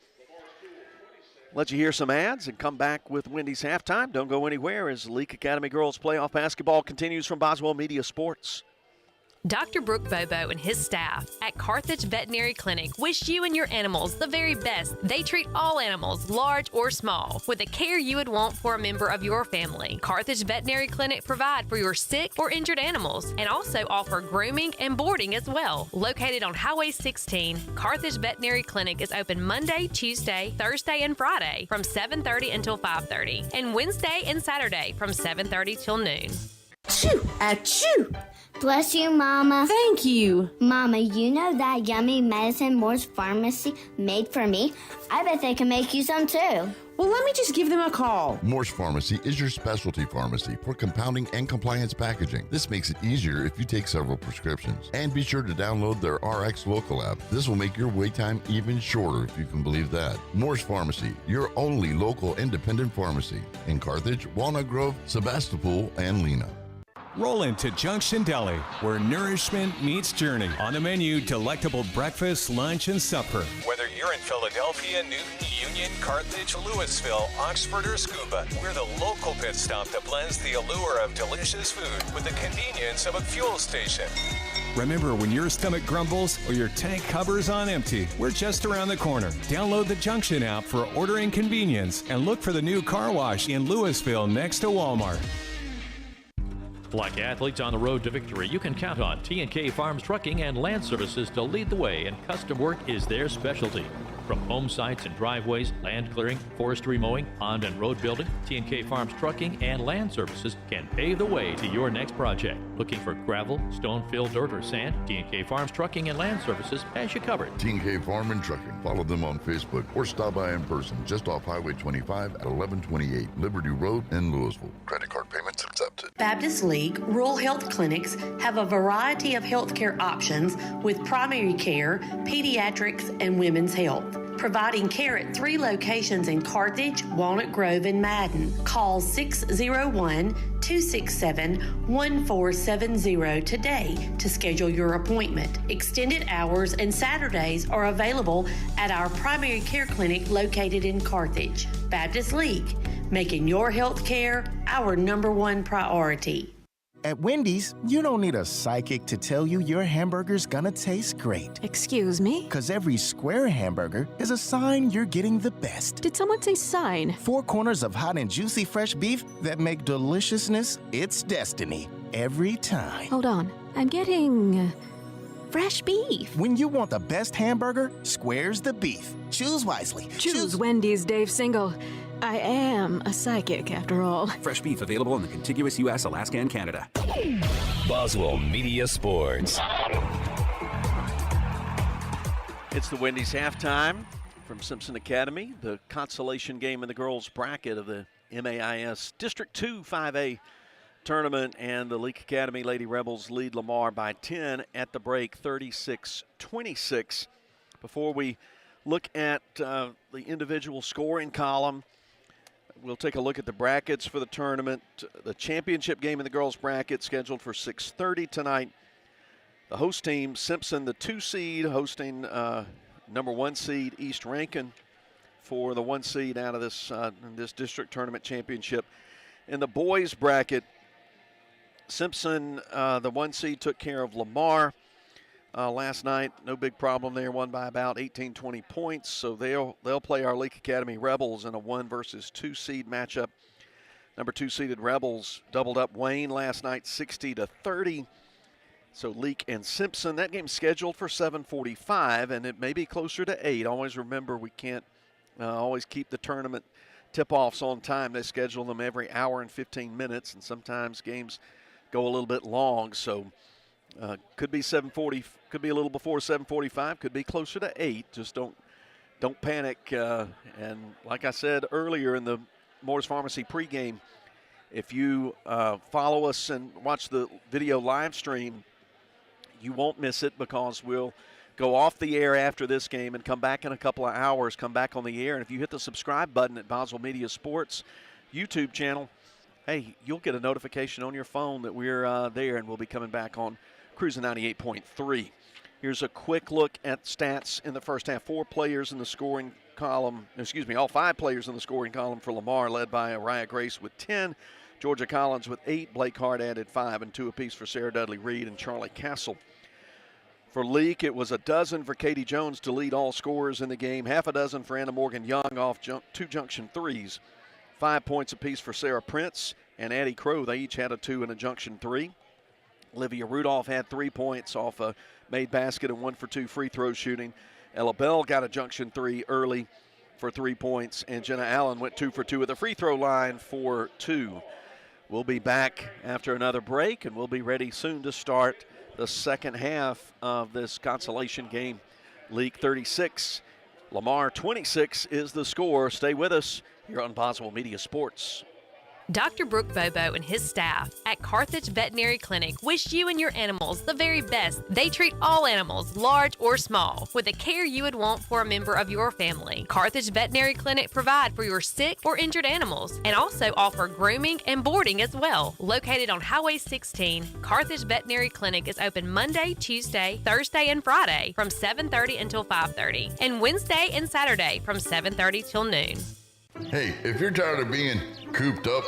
let you hear some ads and come back with Wendy's halftime. Don't go anywhere as Leake Academy Girls Playoff Basketball continues from Boswell Media Sports. Dr. Brooke Bobo and his staff at Carthage Veterinary Clinic wish you and your animals the very best. They treat all animals, large or small, with the care you would want for a member of your family. Carthage Veterinary Clinic provide for your sick or injured animals and also offer grooming and boarding as well. Located on Highway 16, Carthage Veterinary Clinic is open Monday, Tuesday, Thursday, and Friday from 7:30 until 5:30, and Wednesday and Saturday from 7:30 till noon. Achoo! Achoo! Bless you, Mama. Thank you. Mama, you know that yummy medicine Moore's Pharmacy made for me? I bet they can make you some too. Well, let me just give them a call. Moore's Pharmacy is your specialty pharmacy for compounding and compliance packaging. This makes it easier if you take several prescriptions. And be sure to download their RX Local app. This will make your wait time even shorter, if you can believe that. Moore's Pharmacy, your only local independent pharmacy in Carthage, Walnut Grove, Sebastopol, and Lena. Roll into Junction Deli, where nourishment meets journey. On the menu, delectable breakfast, lunch, and supper. Whether you're in Philadelphia, Newton, Union, Carthage, Louisville, Oxford, or Scuba, we're the local pit stop that blends the allure of delicious food with the convenience of a fuel station. Remember, when your stomach grumbles or your tank hovers on empty, we're just around the corner. Download the Junction app for ordering convenience and look for the new car wash in Louisville next to Walmart. Like athletes on the road to victory, you can count on T&K Farms Trucking and Land Services to lead the way, and custom work is their specialty. From home sites and driveways, land clearing, forestry mowing, pond and road building, T&K Farms Trucking and Land Services can pave the way to your next project. Looking for gravel, stone, fill, dirt, or sand? T&K Farms Trucking and Land Services has you covered. T&K Farm and Trucking. Follow them on Facebook or stop by in person just off Highway 25 at 1128 Liberty Road in Louisville. Credit card payments accepted. Baptist League Rural Health Clinics have a variety of healthcare options with primary care, pediatrics, and women's health. Providing care at 3 locations in Carthage, Walnut Grove, and Madden. Call 601-267-1470 today to schedule your appointment. Extended hours and Saturdays are available at our primary care clinic located in Carthage. Baptist League, making your health care our #1 priority. At Wendy's, you don't need a psychic to tell you your hamburger's gonna taste great. Excuse me? Because every square hamburger is a sign you're getting the best. Did someone say sign? 4 corners of hot and juicy fresh beef that make deliciousness its destiny. every time. Hold on. I'm getting fresh beef. When you want the best hamburger, Square's the beef. Choose wisely. Choose Wendy's Dave Single. I am a psychic, after all. Fresh beef available in the contiguous U.S., Alaska, and Canada. Boswell Media Sports. It's the Wendy's halftime from Simpson Academy, the consolation game in the girls' bracket of the MAIS District 2 5A tournament, and the Leake Academy Lady Rebels lead Lamar by 10 at the break, 36-26. Before we look at the individual scoring column, we'll take a look at the brackets for the tournament. The championship game in the girls' bracket scheduled for 6:30 tonight. The host team, Simpson, the 2 seed, hosting number 1 seed East Rankin for the 1 seed out of this district tournament championship. In the boys' bracket, Simpson, the 1 seed, took care of Lamar last night. No big problem there. Won by about 18-20 points. So they'll play our Leake Academy Rebels in a 1 versus 2 seed matchup. Number 2 seeded Rebels doubled up Wayne last night, 60-30. So Leake and Simpson. That game's scheduled for 7:45, and it may be closer to 8. Always remember, we can't always keep the tournament tip-offs on time. They schedule them every hour and 15 minutes, and sometimes games go a little bit long. So could be 7:40, could be a little before 7:45, could be closer to 8. Just don't panic. And like I said earlier in the Moore's Pharmacy pregame, if you follow us and watch the video live stream, you won't miss it, because we'll go off the air after this game and come back in a couple of hours, come back on the air. And if you hit the subscribe button at Boswell Media Sports YouTube channel, hey, you'll get a notification on your phone that we're there, and we'll be coming back on Cruising 98.3. Here's a quick look at stats in the first half. All 5 players in the scoring column for Lamar, led by Araya Grace with 10. Georgia Collins with 8. Blake Hart added 5, and 2 apiece for Sarah Dudley Reed and Charlie Castle. For Leake, it was a dozen for Katie Jones to lead all scorers in the game, half a dozen for Anna Morgan Young off 2 junction threes, 5 points apiece for Sarah Prince and Addie Crow. They each had a 2 and a junction 3. Olivia Rudolph had 3 points off a made basket and 1 for 2 free throw shooting. Ella Bell got a junction 3 early for 3 points, and Jenna Allen went 2 for 2 at the free throw line for 2. We'll be back after another break, and we'll be ready soon to start the second half of this consolation game. Leake 36, Lamar 26 is the score. Stay with us here on Boswell Media Sports. Dr. Brooke Bobo and his staff at Carthage Veterinary Clinic wish you and your animals the very best. They treat all animals, large or small, with the care you would want for a member of your family. Carthage Veterinary Clinic provide for your sick or injured animals and also offer grooming and boarding as well. Located on Highway 16, Carthage Veterinary Clinic is open Monday, Tuesday, Thursday, and Friday from 7:30 until 5:30, and Wednesday and Saturday from 7:30 till noon. Hey, if you're tired of being cooped up,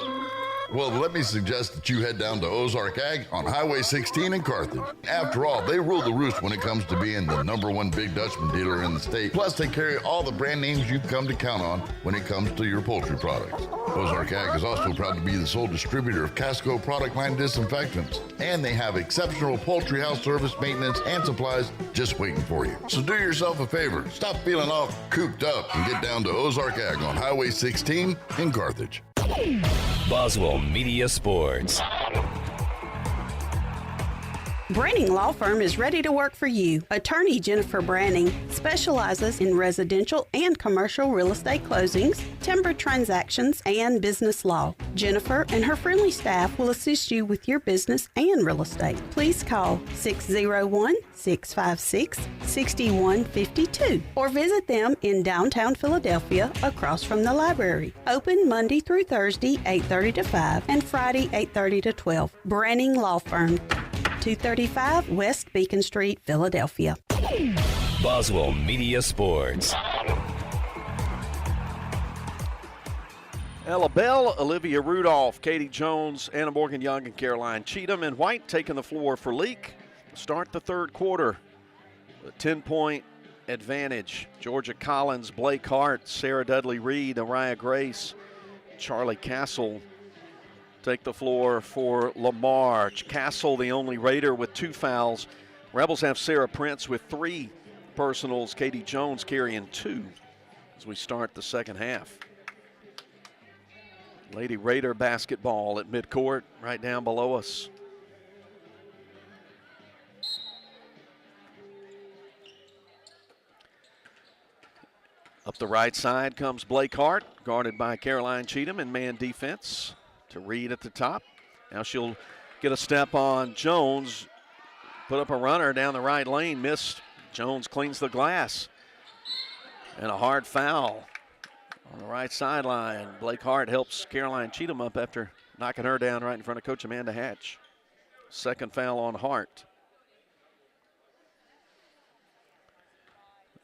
well, let me suggest that you head down to Ozark Ag on Highway 16 in Carthage. After all, they rule the roost when it comes to being the #1 Big Dutchman dealer in the state. Plus, they carry all the brand names you've come to count on when it comes to your poultry products. Ozark Ag is also proud to be the sole distributor of Casco product line disinfectants. And they have exceptional poultry house service, maintenance, and supplies just waiting for you. So do yourself a favor. Stop feeling all cooped up and get down to Ozark Ag on Highway 16 in Carthage. Boswell Media Sports. Branning Law Firm is ready to work for you. Attorney Jennifer Branning specializes in residential and commercial real estate closings, timber transactions, and business law. Jennifer and her friendly staff will assist you with your business and real estate. Please call 601-656-6152 or visit them in downtown Philadelphia across from the library. Open Monday through Thursday, 8:30 to 5, and Friday, 8:30 to 12. Branning Law Firm, 235 West Beacon Street, Philadelphia. Boswell Media Sports. Ella Bell, Olivia Rudolph, Katie Jones, Anna Morgan Young, and Caroline Cheatham and White taking the floor for Leake. Start the third quarter. A 10-point advantage. Georgia Collins, Blake Hart, Sarah Dudley Reed, Araya Grace, Charlie Castle take the floor for Lamar. Castle, the only Raider with 2 fouls. Rebels have Sarah Prince with 3 personals. Katie Jones carrying 2 as we start the second half. Lady Raider basketball at midcourt right down below us. Up the right side comes Blake Hart, guarded by Caroline Cheatham in man defense to Reed at the top. Now she'll get a step on Jones, put up a runner down the right lane, missed. Jones cleans the glass. And a hard foul on the right sideline. Blake Hart helps Caroline Cheatham up after knocking her down right in front of Coach Amanda Hatch. Second foul on Hart.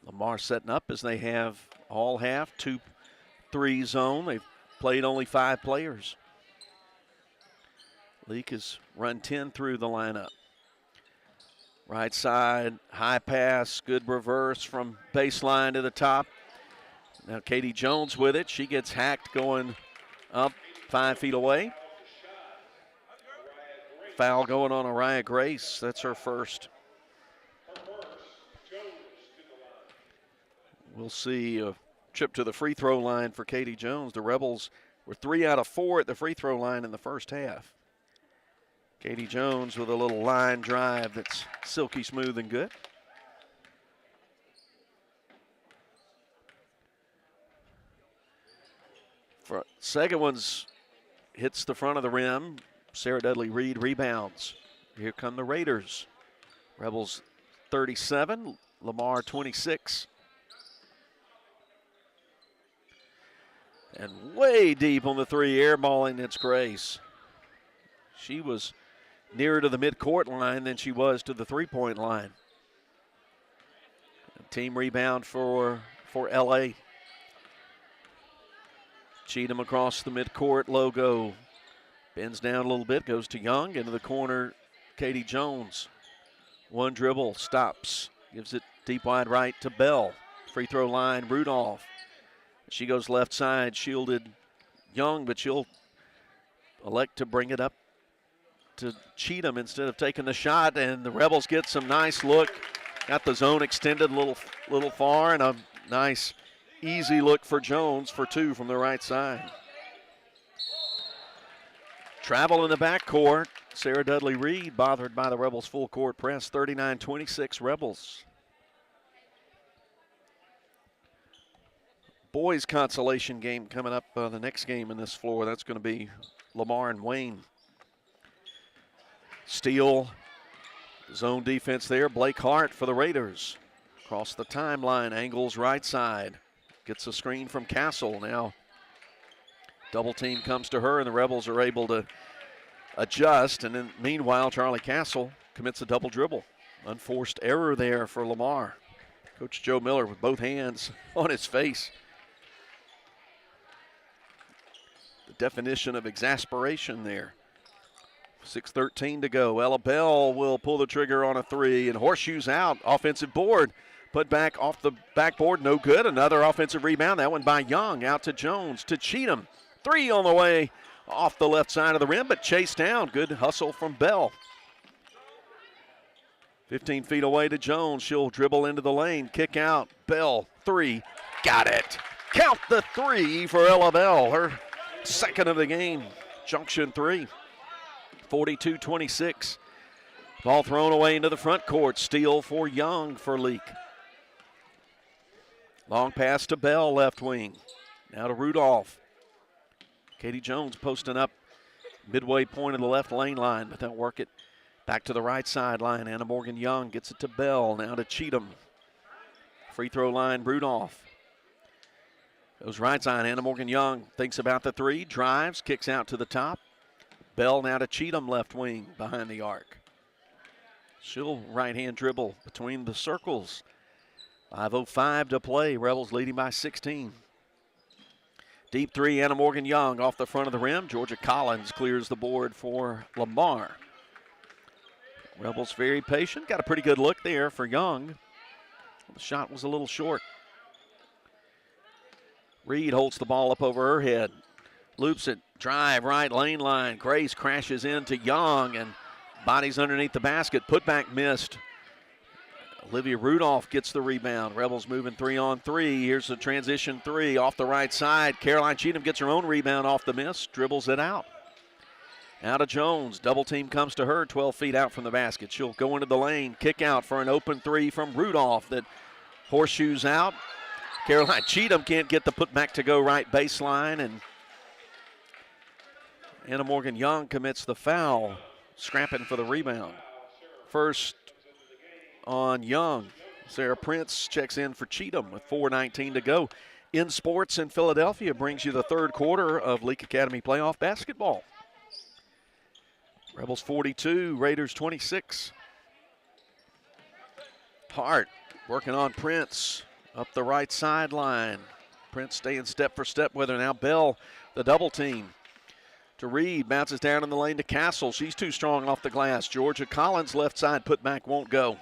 Lamar setting up as they have all half, 2-3 zone. They've played only 5 players. Leake has run 10 through the lineup. Right side, high pass, good reverse from baseline to the top. Now Katie Jones with it. She gets hacked going up 5 feet away. Foul going on Araya Grace. That's her first. We'll see a trip to the free throw line for Katie Jones. The Rebels were 3 out of 4 at the free throw line in the first half. Katie Jones with a little line drive that's silky smooth and good. For second one's hits the front of the rim. Sarah Dudley Reed rebounds. Here come the Raiders. Rebels 37, Lamar 26. And way deep on the 3, airballing, it's Grace. She was nearer to the midcourt line than she was to the 3-point line. A team rebound for LA. Cheatham across the midcourt logo. Bends down a little bit, goes to Young, into the corner, Katie Jones. One dribble, stops, gives it deep wide right to Bell. Free throw line, Rudolph. She goes left side, shielded Young, but she'll elect to bring it up to Cheatham instead of taking the shot, and the Rebels get some nice look. Got the zone extended a little far, and a nice, easy look for Jones for 2 from the right side. Travel in the backcourt. Sarah Dudley Reed bothered by the Rebels' full court press. 39-26 Rebels. Boys consolation game coming up, the next game in this floor. That's going to be Lamar and Wayne. Steele, zone defense there. Blake Hart for the Raiders. Across the timeline, angles right side. Gets a screen from Castle. Now double team comes to her, and the Rebels are able to adjust. And then meanwhile, Charlie Castle commits a double dribble. Unforced error there for Lamar. Coach Joe Miller with both hands on his face. The definition of exasperation there. 6:13 to go. Ella Bell will pull the trigger on a 3, and horseshoes out. Offensive board put back off the backboard, no good. Another offensive rebound, that one by Young. Out to Jones, to Cheatham. 3 on the way off the left side of the rim, but chased down. Good hustle from Bell. 15 feet away to Jones. She'll dribble into the lane, kick out. Bell, 3, got it. Count the 3 for Ella Bell, her second of the game. Junction 3. 42-26. Ball thrown away into the front court. Steal for Young for Leake. Long pass to Bell, left wing. Now to Rudolph. Katie Jones posting up midway point of the left lane line, but they'll work it back to the right sideline. Anna Morgan Young gets it to Bell. Now to Cheatham. Free throw line, Rudolph. Goes right side. Anna Morgan Young thinks about the 3, drives, kicks out to the top. Bell now to Cheatham, left wing, behind the arc. She'll right-hand dribble between the circles. 5:05 to play. Rebels leading by 16. Deep 3, Anna Morgan Young off the front of the rim. Georgia Collins clears the board for Lamar. Rebels very patient. Got a pretty good look there for Young. The shot was a little short. Reed holds the ball up over her head. Loops it, drive, right lane line. Grace crashes into Young and bodies underneath the basket. Putback missed. Olivia Rudolph gets the rebound. Rebels moving 3-on-3. Here's the transition three off the right side. Caroline Cheatham gets her own rebound off the miss, dribbles it out. Out of Jones. Double team comes to her, 12 feet out from the basket. She'll go into the lane, kick out for an open three from Rudolph that horseshoes out. Caroline Cheatham can't get the putback to go right baseline, and Anna Morgan Young commits the foul, scrapping for the rebound. First on Young. Sarah Prince checks in for Cheatham with 4:19 to go. In Sports in Philadelphia brings you the third quarter of Leake Academy playoff basketball. Rebels 42, Raiders 26. Hart working on Prince up the right sideline. Prince staying step for step with her. Now Bell, the double team. To Reed, bounces down in the lane to Castle. She's too strong off the glass. Georgia Collins, left side putback won't go.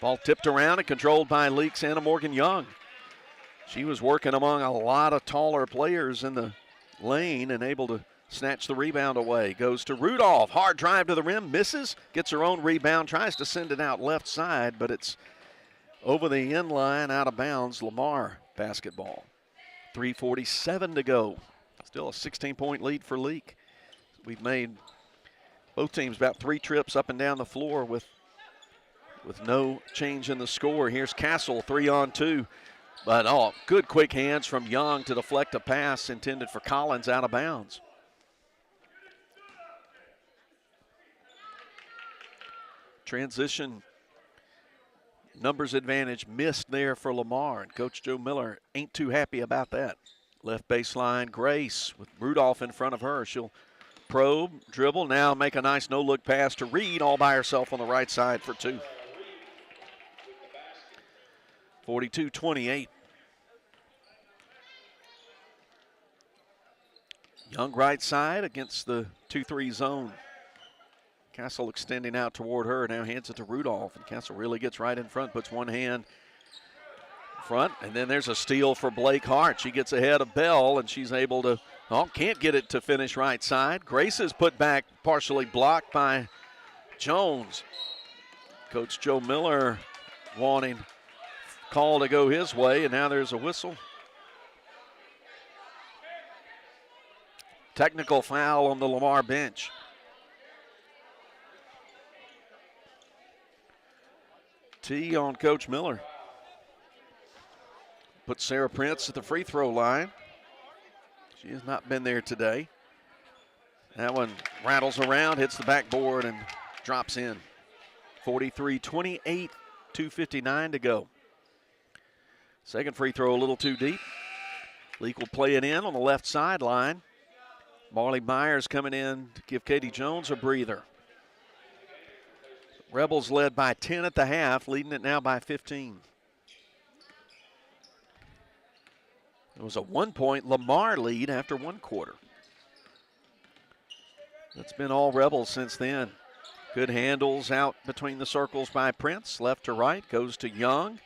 Ball tipped around and controlled by Leake's Anna Morgan Young. She was working among a lot of taller players in the lane and able to snatch the rebound away. Goes to Rudolph. Hard drive to the rim. Misses. Gets her own rebound. Tries to send it out left side, but it's over the end line, out of bounds. Lamar basketball. 3:47 to go. Still a 16-point lead for Leake. We've made both teams about 3 trips up and down the floor with no change in the score. Here's Castle, 3-on-2. But, good quick hands from Young to deflect a pass intended for Collins, out of bounds. Transition numbers advantage missed there for Lamar, and Coach Joe Miller ain't too happy about that. Left baseline, Grace with Rudolph in front of her. She'll probe, dribble, now make a nice no-look pass to Reed, all by herself on the right side for 2. 42-28. Young right side against the 2-3 zone. Castle extending out toward her, now hands it to Rudolph, and Castle really gets right in front, puts one hand front, and then there's a steal for Blake Hart. She gets ahead of Bell, and she's able to, can't get it to finish right side. Grace is put back, partially blocked by Jones. Coach Joe Miller wanting call to go his way, and now there's a whistle. Technical foul on the Lamar bench. T on Coach Miller. Put Sarah Prince at the free throw line. She has not been there today. That one rattles around, hits the backboard, and drops in. 43-28, 2:59 to go. Second free throw a little too deep. Leake will play it in on the left sideline. Marley Myers coming in to give Katie Jones a breather. Rebels led by 10 at the half, leading it now by 15. It was a 1-point Lamar lead after 1 quarter. That's been all Rebels since then. Good handles out between the circles by Prince. Left to right, goes to Young.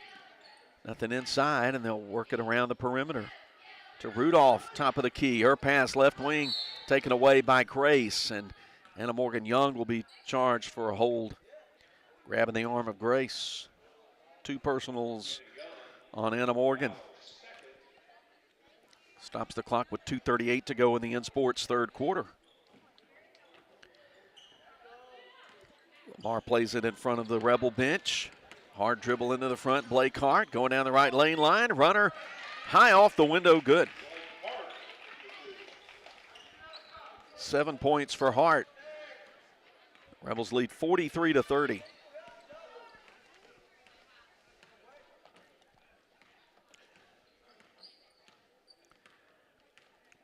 Nothing inside, and they'll work it around the perimeter. To Rudolph, top of the key. Her pass left wing taken away by Grace, and Anna Morgan Young will be charged for a hold. Grabbing the arm of Grace. 2 personals on Anna Morgan. Stops the clock with 2:38 to go in the InSports third quarter. Lamar plays it in front of the Rebel bench. Hard dribble into the front. Blake Hart going down the right lane line. Runner high off the window, good. 7 points for Hart. Rebels lead 43-30.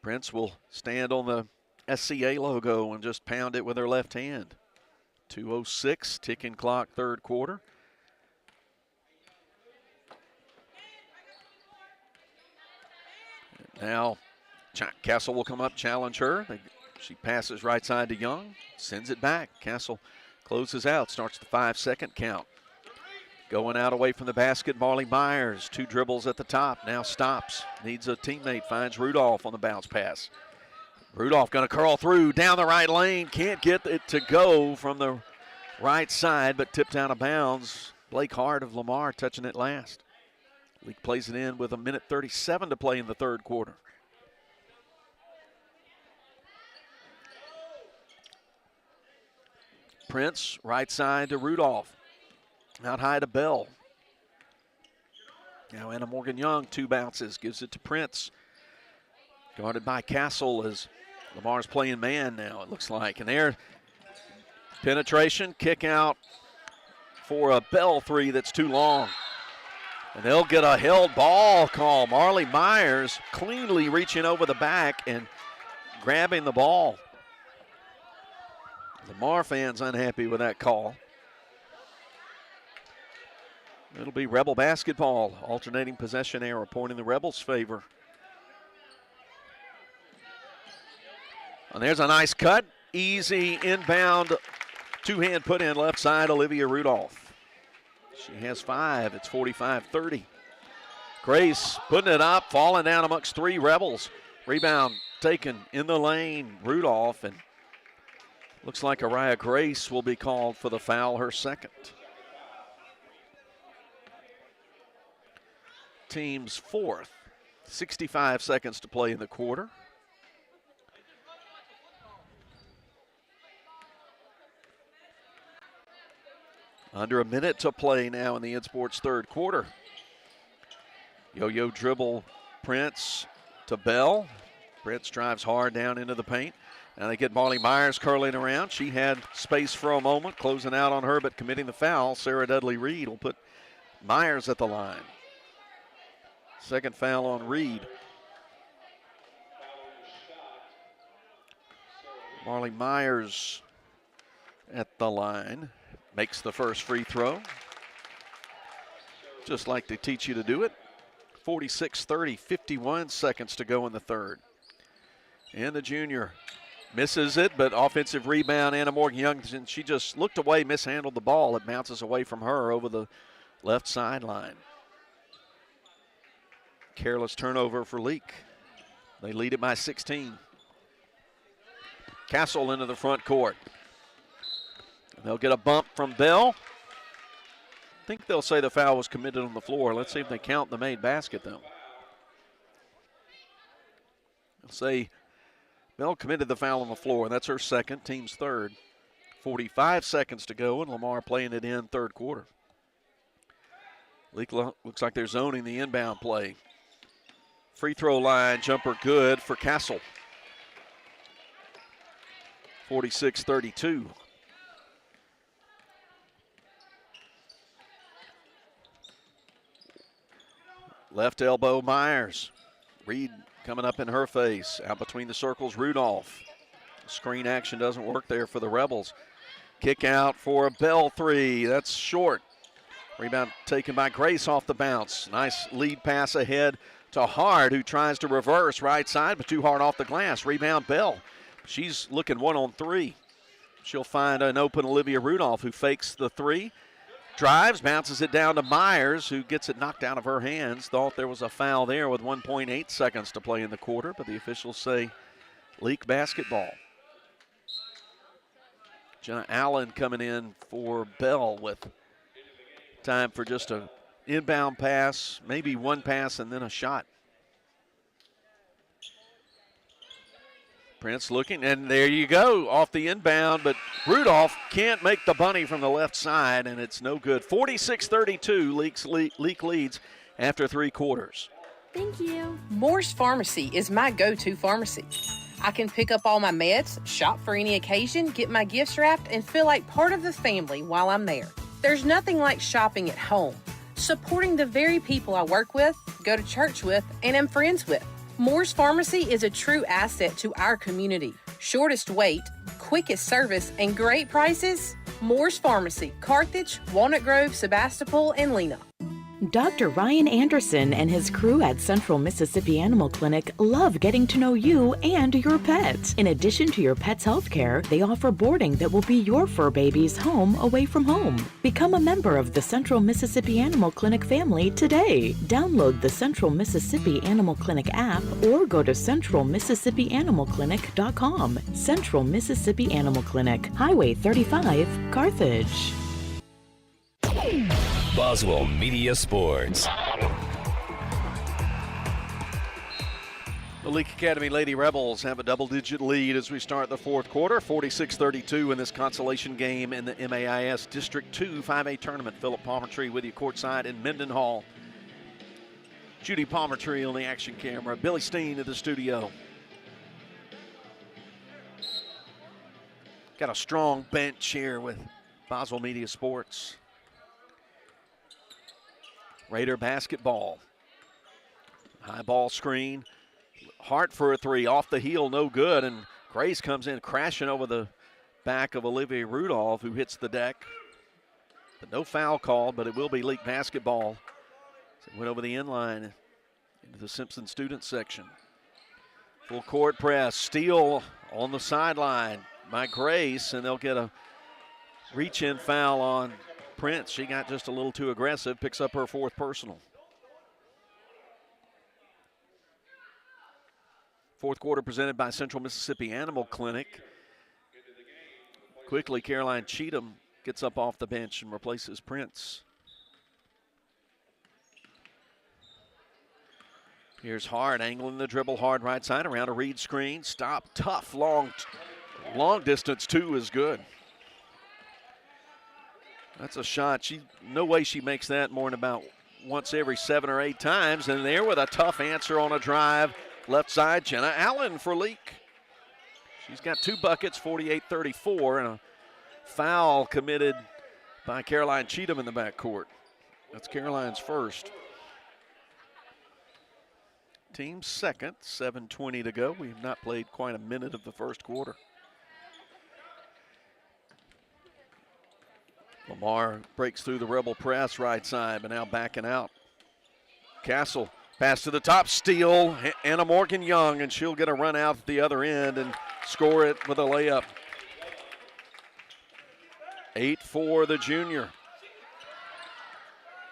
Prince will stand on the SCA logo and just pound it with her left hand. 2:06, ticking clock, third quarter. Now Castle will come up, challenge her. She passes right side to Young, sends it back. Castle closes out, starts the 5-second count. Going out away from the basket, Marley Myers. 2 dribbles at the top, now stops. Needs a teammate, finds Rudolph on the bounce pass. Rudolph going to curl through down the right lane. Can't get it to go from the right side, but tipped out of bounds. Blake Hart of Lamar touching it last. Leake plays it in with 1:37 to play in the third quarter. Prince, right side to Rudolph. Out high to Bell. Now Anna Morgan-Young, 2 bounces, gives it to Prince. Guarded by Castle as Lamar's playing man now, it looks like. And there, penetration, kick out for a Bell 3 that's too long. And they'll get a held ball call. Marley Myers cleanly reaching over the back and grabbing the ball. Lamar fans unhappy with that call. It'll be Rebel basketball. Alternating possession error, point in the Rebels' favor. And there's a nice cut. Easy inbound, 2-hand put in left side, Olivia Rudolph. She has 5. It's 45-30. Grace putting it up, falling down amongst 3 Rebels. Rebound taken in the lane. Rudolph, and looks like Araya Grace will be called for the foul, her second. Team's 4th. 65 seconds to play in the quarter. Under a minute to play now in the InSports third quarter. Yo-yo dribble Prince to Bell. Prince drives hard down into the paint. Now they get Marley Myers curling around. She had space for a moment, closing out on her, but committing the foul. Sarah Dudley Reed will put Myers at the line. Second foul on Reed. Marley Myers at the line. Makes the first free throw. Just like they teach you to do it. 46-30, 51 seconds to go in the third. And the junior misses it, but offensive rebound. Anna Morgan-Young, she just looked away, mishandled the ball. It bounces away from her over the left sideline. Careless turnover for Leake. They lead it by 16. Castle into the front court. They'll get a bump from Bell. I think they'll say the foul was committed on the floor. Let's see if they count the made basket, though. They'll say Bell committed the foul on the floor. That's her second, team's third. 45 seconds to go, and Lamar playing it in third quarter. Leake looks like they're zoning the inbound play. Free throw line jumper good for Castle. 46-32. Left elbow Myers. Reed coming up in her face. Out between the circles, Rudolph. Screen action doesn't work there for the Rebels. Kick out for a Bell 3. That's short. Rebound taken by Grace off the bounce. Nice lead pass ahead to Hard, who tries to reverse right side, but too hard off the glass. Rebound Bell. She's looking 1-on-3. She'll find an open Olivia Rudolph, who fakes the 3. Drives, bounces it down to Myers, who gets it knocked out of her hands. Thought there was a foul there with 1.8 seconds to play in the quarter, but the officials say Leake basketball. Jenna Allen coming in for Bell with time for just an inbound pass, maybe one pass and then a shot. Prince looking, and there you go, off the inbound, but Rudolph can't make the bunny from the left side, and it's no good. 46-32, Leake leads after 3 quarters. Thank you. Moore's Pharmacy is my go-to pharmacy. I can pick up all my meds, shop for any occasion, get my gifts wrapped, and feel like part of the family while I'm there. There's nothing like shopping at home, supporting the very people I work with, go to church with, and am friends with. Moore's Pharmacy is a true asset to our community. Shortest wait, quickest service, and great prices. Moore's Pharmacy, Carthage, Walnut Grove, Sebastopol, and Lena. Dr. Ryan Anderson and his crew at Central Mississippi Animal Clinic love getting to know you and your pet. In addition to your pet's health care, they offer boarding that will be your fur baby's home away from home. Become a member of the Central Mississippi Animal Clinic family today. Download the Central Mississippi Animal Clinic app or go to centralmississippianimalclinic.com. Central Mississippi Animal Clinic, Highway 35, Carthage. Boswell Media Sports. The Leake Academy Lady Rebels have a double-digit lead as we start the fourth quarter, 46-32 in this consolation game in the MAIS District 2 5A tournament. Philip Palmertree with you courtside in Mendenhall. Judy Palmertree on the action camera. Billy Steen at the studio. Got a strong bench here with Boswell Media Sports. Raider basketball. High ball screen. Hart for a three. Off the heel, no good. And Grace comes in crashing over the back of Olivia Rudolph, who hits the deck. But no foul called, but it will be Leake basketball. So it went over the inline into the Simpson student section. Full court press. Steal on the sideline by Grace, and they'll get a reach-in foul on Prince. She got just a little too aggressive, picks up her fourth personal. Fourth quarter presented by Central Mississippi Animal Clinic. Quickly, Caroline Cheatham gets up off the bench and replaces Prince. Here's Hard, angling the dribble hard right side around a read screen. Stop, tough, long distance two is good. That's a shot. No way she makes that more than about once every 7 or 8 times. And there with a tough answer on a drive. Left side, Jenna Allen for Leake. She's got 2 buckets, 48-34, and a foul committed by Caroline Cheatham in the backcourt. That's Caroline's first. Team's second, 7:20 to go. We've not played quite a minute of the first quarter. Lamar breaks through the Rebel press right side, but now backing out. Castle, pass to the top, steal. Anna Morgan Young, and she'll get a run out at the other end and score it with a layup. 8-4 the junior.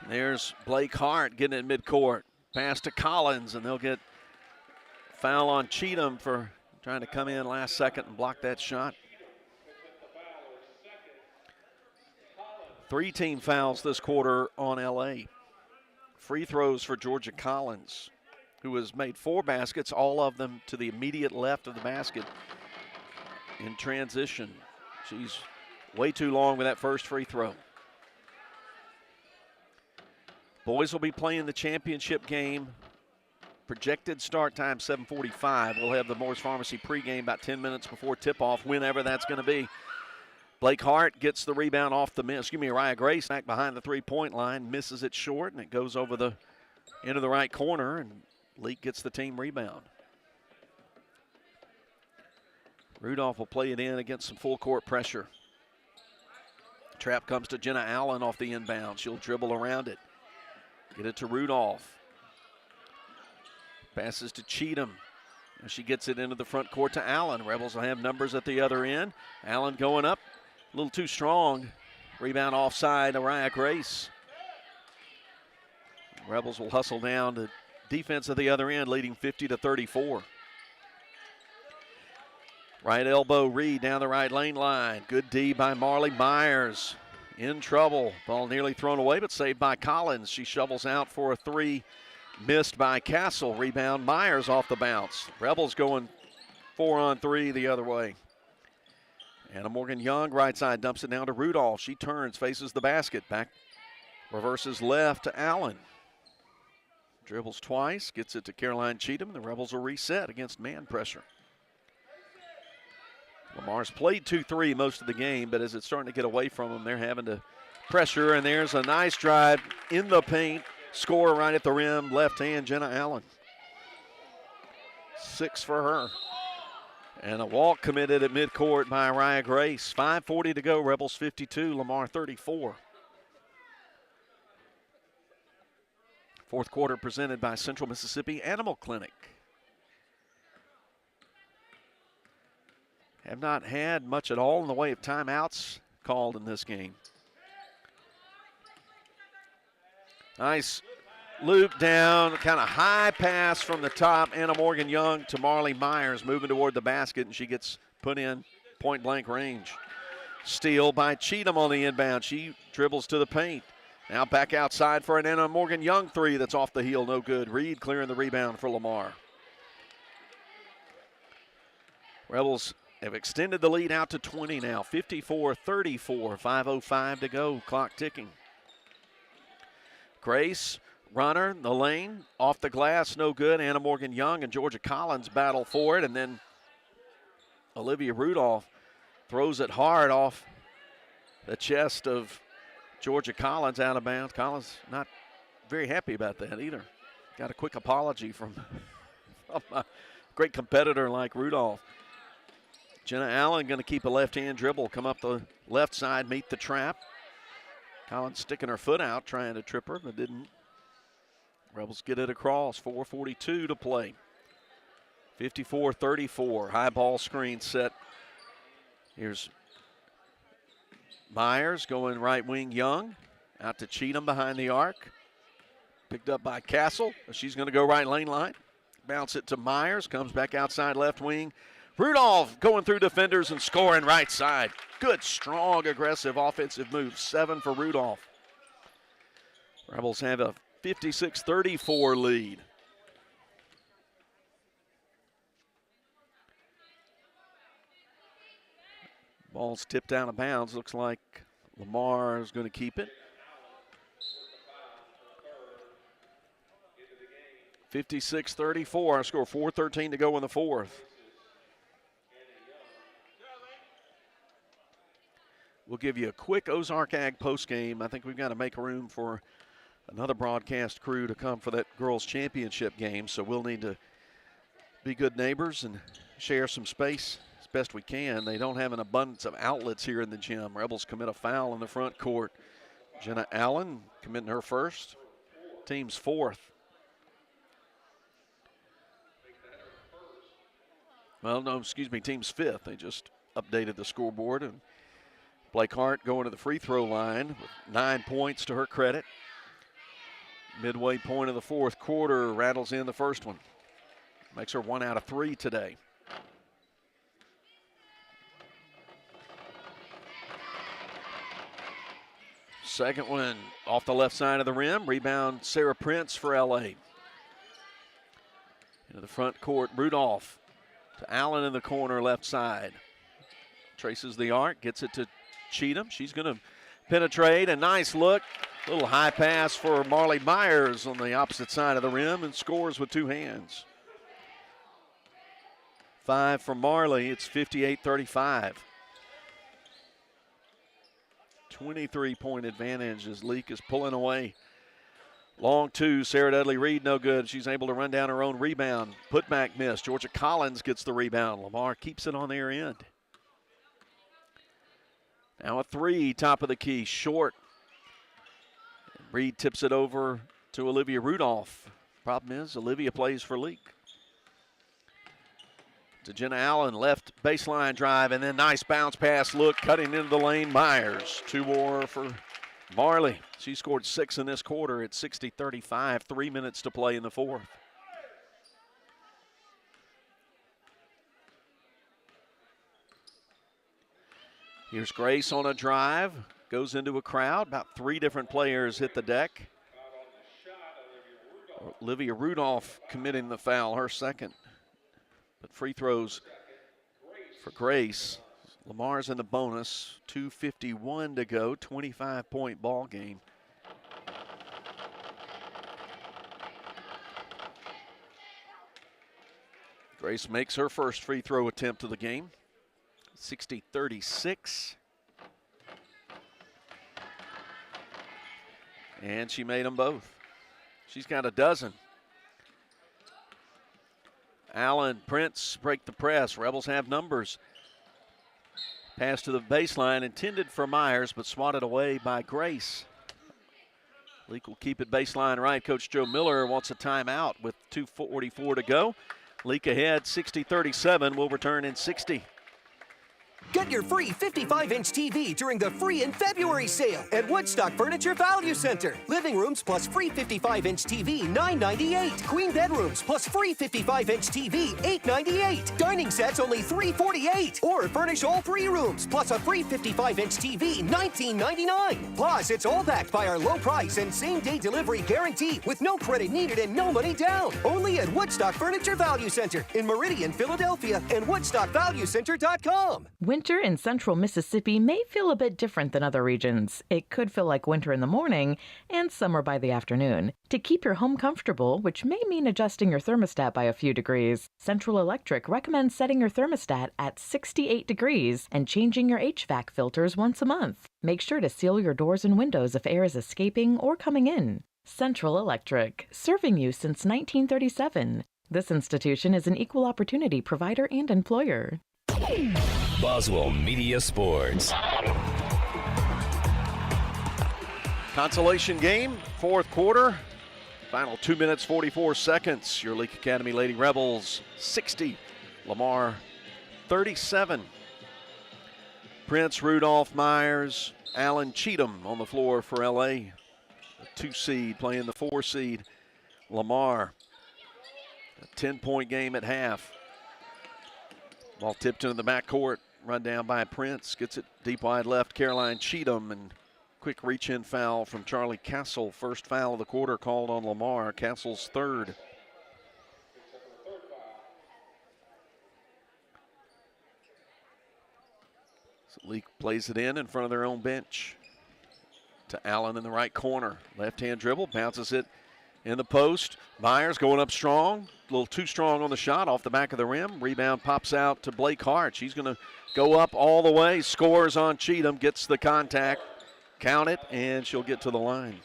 There's Blake Hart getting it midcourt. Pass to Collins, and they'll get foul on Cheatham for trying to come in last second and block that shot. 3 team fouls this quarter on LA. Free throws for Georgia Collins, who has made 4 baskets, all of them to the immediate left of the basket in transition. She's way too long with that first free throw. Boys will be playing the championship game. Projected start time 7:45. We'll have the Morris Pharmacy pregame about 10 minutes before tip-off, whenever that's going to be. Blake Hart gets the rebound off the miss. Raya Grace back behind the three-point line, misses it short, and it goes over the into the right corner, and Leake gets the team rebound. Rudolph will play it in against some full court pressure. Trap comes to Jenna Allen off the inbound. She'll dribble around it. Get it to Rudolph. Passes to Cheatham. She gets it into the front court to Allen. Rebels will have numbers at the other end. Allen going up. A little too strong. Rebound offside, Araya Grace. Rebels will hustle down to defense at the other end, leading 50-34. Right elbow Reed down the right lane line. Good D by Marley Myers. In trouble. Ball nearly thrown away, but saved by Collins. She shovels out for a 3. Missed by Castle. Rebound Myers off the bounce. Rebels going 4-on-3 the other way. Anna Morgan Young, right side, dumps it down to Rudolph. She turns, faces the basket. Back, reverses left to Allen. Dribbles twice, gets it to Caroline Cheatham. The Rebels will reset against man pressure. Lamar's played 2-3 most of the game, but as it's starting to get away from them, they're having to pressure, and there's a nice drive in the paint. Score right at the rim, left hand, Jenna Allen. 6 for her. And a walk committed at midcourt by Araya Grace. 5:40 to go, Rebels 52, Lamar 34. Fourth quarter presented by Central Mississippi Animal Clinic. Have not had much at all in the way of timeouts called in this game. Nice loop down, kind of high pass from the top. Anna Morgan Young to Marley Myers, moving toward the basket, and she gets put in point blank range. Steal by Cheatham on the inbound. She dribbles to the paint. Now back outside for an Anna Morgan Young three that's off the heel, no good. Reed clearing the rebound for Lamar. Rebels have extended the lead out to 20 now, 54-34, 5:05 to go, clock ticking. Grace, runner, the lane, off the glass, no good. Anna Morgan Young and Georgia Collins battle for it, and then Olivia Rudolph throws it hard off the chest of Georgia Collins out of bounds. Collins not very happy about that either. Got a quick apology from a great competitor like Rudolph. Jenna Allen going to keep a left-hand dribble, come up the left side, meet the trap. Collins sticking her foot out, trying to trip her, but didn't. Rebels get it across, 4:42 to play. 54-34, high ball screen set. Here's Myers going right wing Young, out to Cheatham behind the arc. Picked up by Castle. She's going to go right lane line. Bounce it to Myers, comes back outside left wing. Rudolph going through defenders and scoring right side. Good, strong, aggressive offensive move. 7 for Rudolph. Rebels have a 56-34 lead. Ball's tipped out of bounds. Looks like Lamar is going to keep it. 56-34, our score, 4:13 to go in the fourth. We'll give you a quick Ozark Ag postgame. I think we've got to make room for another broadcast crew to come for that girls' championship game, so we'll need to be good neighbors and share some space as best we can. They don't have an abundance of outlets here in the gym. Rebels commit a foul in the front court. Jenna Allen committing her first, team's fourth. Well, no, excuse me, team's fifth. They just updated the scoreboard. And Blake Hart going to the free throw line with 9 points to her credit. Midway point of the fourth quarter, rattles in the first one. Makes her 1 out of 3 today. Second one off the left side of the rim. Rebound Sarah Prince for LA. Into the front court, Rudolph to Allen in the corner left side. Traces the arc, gets it to Cheatham. She's going to penetrate. A nice look. Little high pass for Marley Myers on the opposite side of the rim and scores with 2 hands. 5 for Marley. It's 58-35. 23-point advantage as Leake is pulling away. Long 2, Sarah Dudley Reed no good. She's able to run down her own rebound. Putback miss. Georgia Collins gets the rebound. Lamar keeps it on their end. Now a 3, top of the key, short. Reed tips it over to Olivia Rudolph. Problem is, Olivia plays for Leake. To Jenna Allen, left baseline drive, and then nice bounce pass look, cutting into the lane, Myers. 2 more for Marley. She scored 6 in this quarter at 60-35, 3 minutes to play in the fourth. Here's Grace on a drive, goes into a crowd. About 3 different players hit the deck. Olivia Rudolph committing the foul, her second. But free throws for Grace. Lamar's in the bonus, 2:51 to go, 25-point ball game. Grace makes her first free throw attempt of the game. 60-36. And she made them both. She's got a dozen. Allen, Prince break the press. Rebels have numbers. Pass to the baseline, intended for Myers, but swatted away by Grace. Leake will keep it baseline right. Coach Joe Miller wants a timeout with 2:44 to go. Leake ahead, 60-37. We'll return in 60. Get your free 55-inch TV during the free in February sale at Woodstock Furniture Value Center. Living rooms plus free 55-inch TV, $9.98. Queen bedrooms plus free 55-inch TV, $8.98. Dining sets only $3.48. Or furnish all 3 rooms plus a free 55-inch TV, $19.99. Plus, it's all backed by our low price and same-day delivery guarantee with no credit needed and no money down. Only at Woodstock Furniture Value Center in Meridian, Philadelphia, and WoodstockValueCenter.com. Winter in central Mississippi may feel a bit different than other regions. It could feel like winter in the morning and summer by the afternoon. To keep your home comfortable, which may mean adjusting your thermostat by a few degrees, Central Electric recommends setting your thermostat at 68 degrees and changing your HVAC filters once a month. Make sure to seal your doors and windows if air is escaping or coming in. Central Electric, serving you since 1937. This institution is an equal opportunity provider and employer. Boswell Media Sports. Consolation game, fourth quarter. Final 2 minutes, 44 seconds. Your Leake Academy Lady Rebels 60, Lamar 37. Prince, Rudolph, Myers, Allen, Cheatham on the floor for LA. The 2 seed playing the 4 seed, Lamar. A 10-point game at half. Ball tipped into the backcourt, run down by Prince. Gets it deep wide left, Caroline Cheatham, and quick reach-in foul from Charlie Castle. First foul of the quarter called on Lamar, Castle's third. So Leake plays it in front of their own bench. To Allen in the right corner. Left-hand dribble, bounces it in the post. Myers going up strong. A little too strong on the shot off the back of the rim. Rebound pops out to Blake Hart. She's going to go up all the way. Scores on Cheatham. Gets the contact. Count it, and she'll get to the line.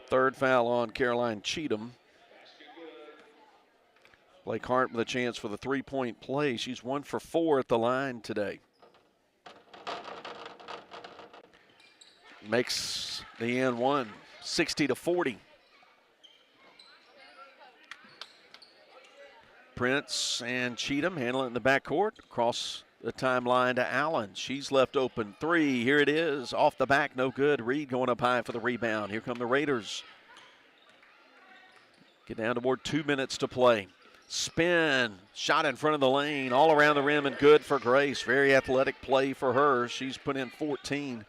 Third foul on Caroline Cheatham. Blake Hart with a chance for the three-point play. She's 1 for 4 at the line today. Makes the end one, 60-40. Prince and Cheatham handle it in the backcourt. Across the timeline to Allen. She's left open 3. Here it is. Off the back, no good. Reed going up high for the rebound. Here come the Raiders. Get down toward 2 minutes to play. Spin, shot in front of the lane, all around the rim and good for Grace. Very athletic play for her. She's put in 14.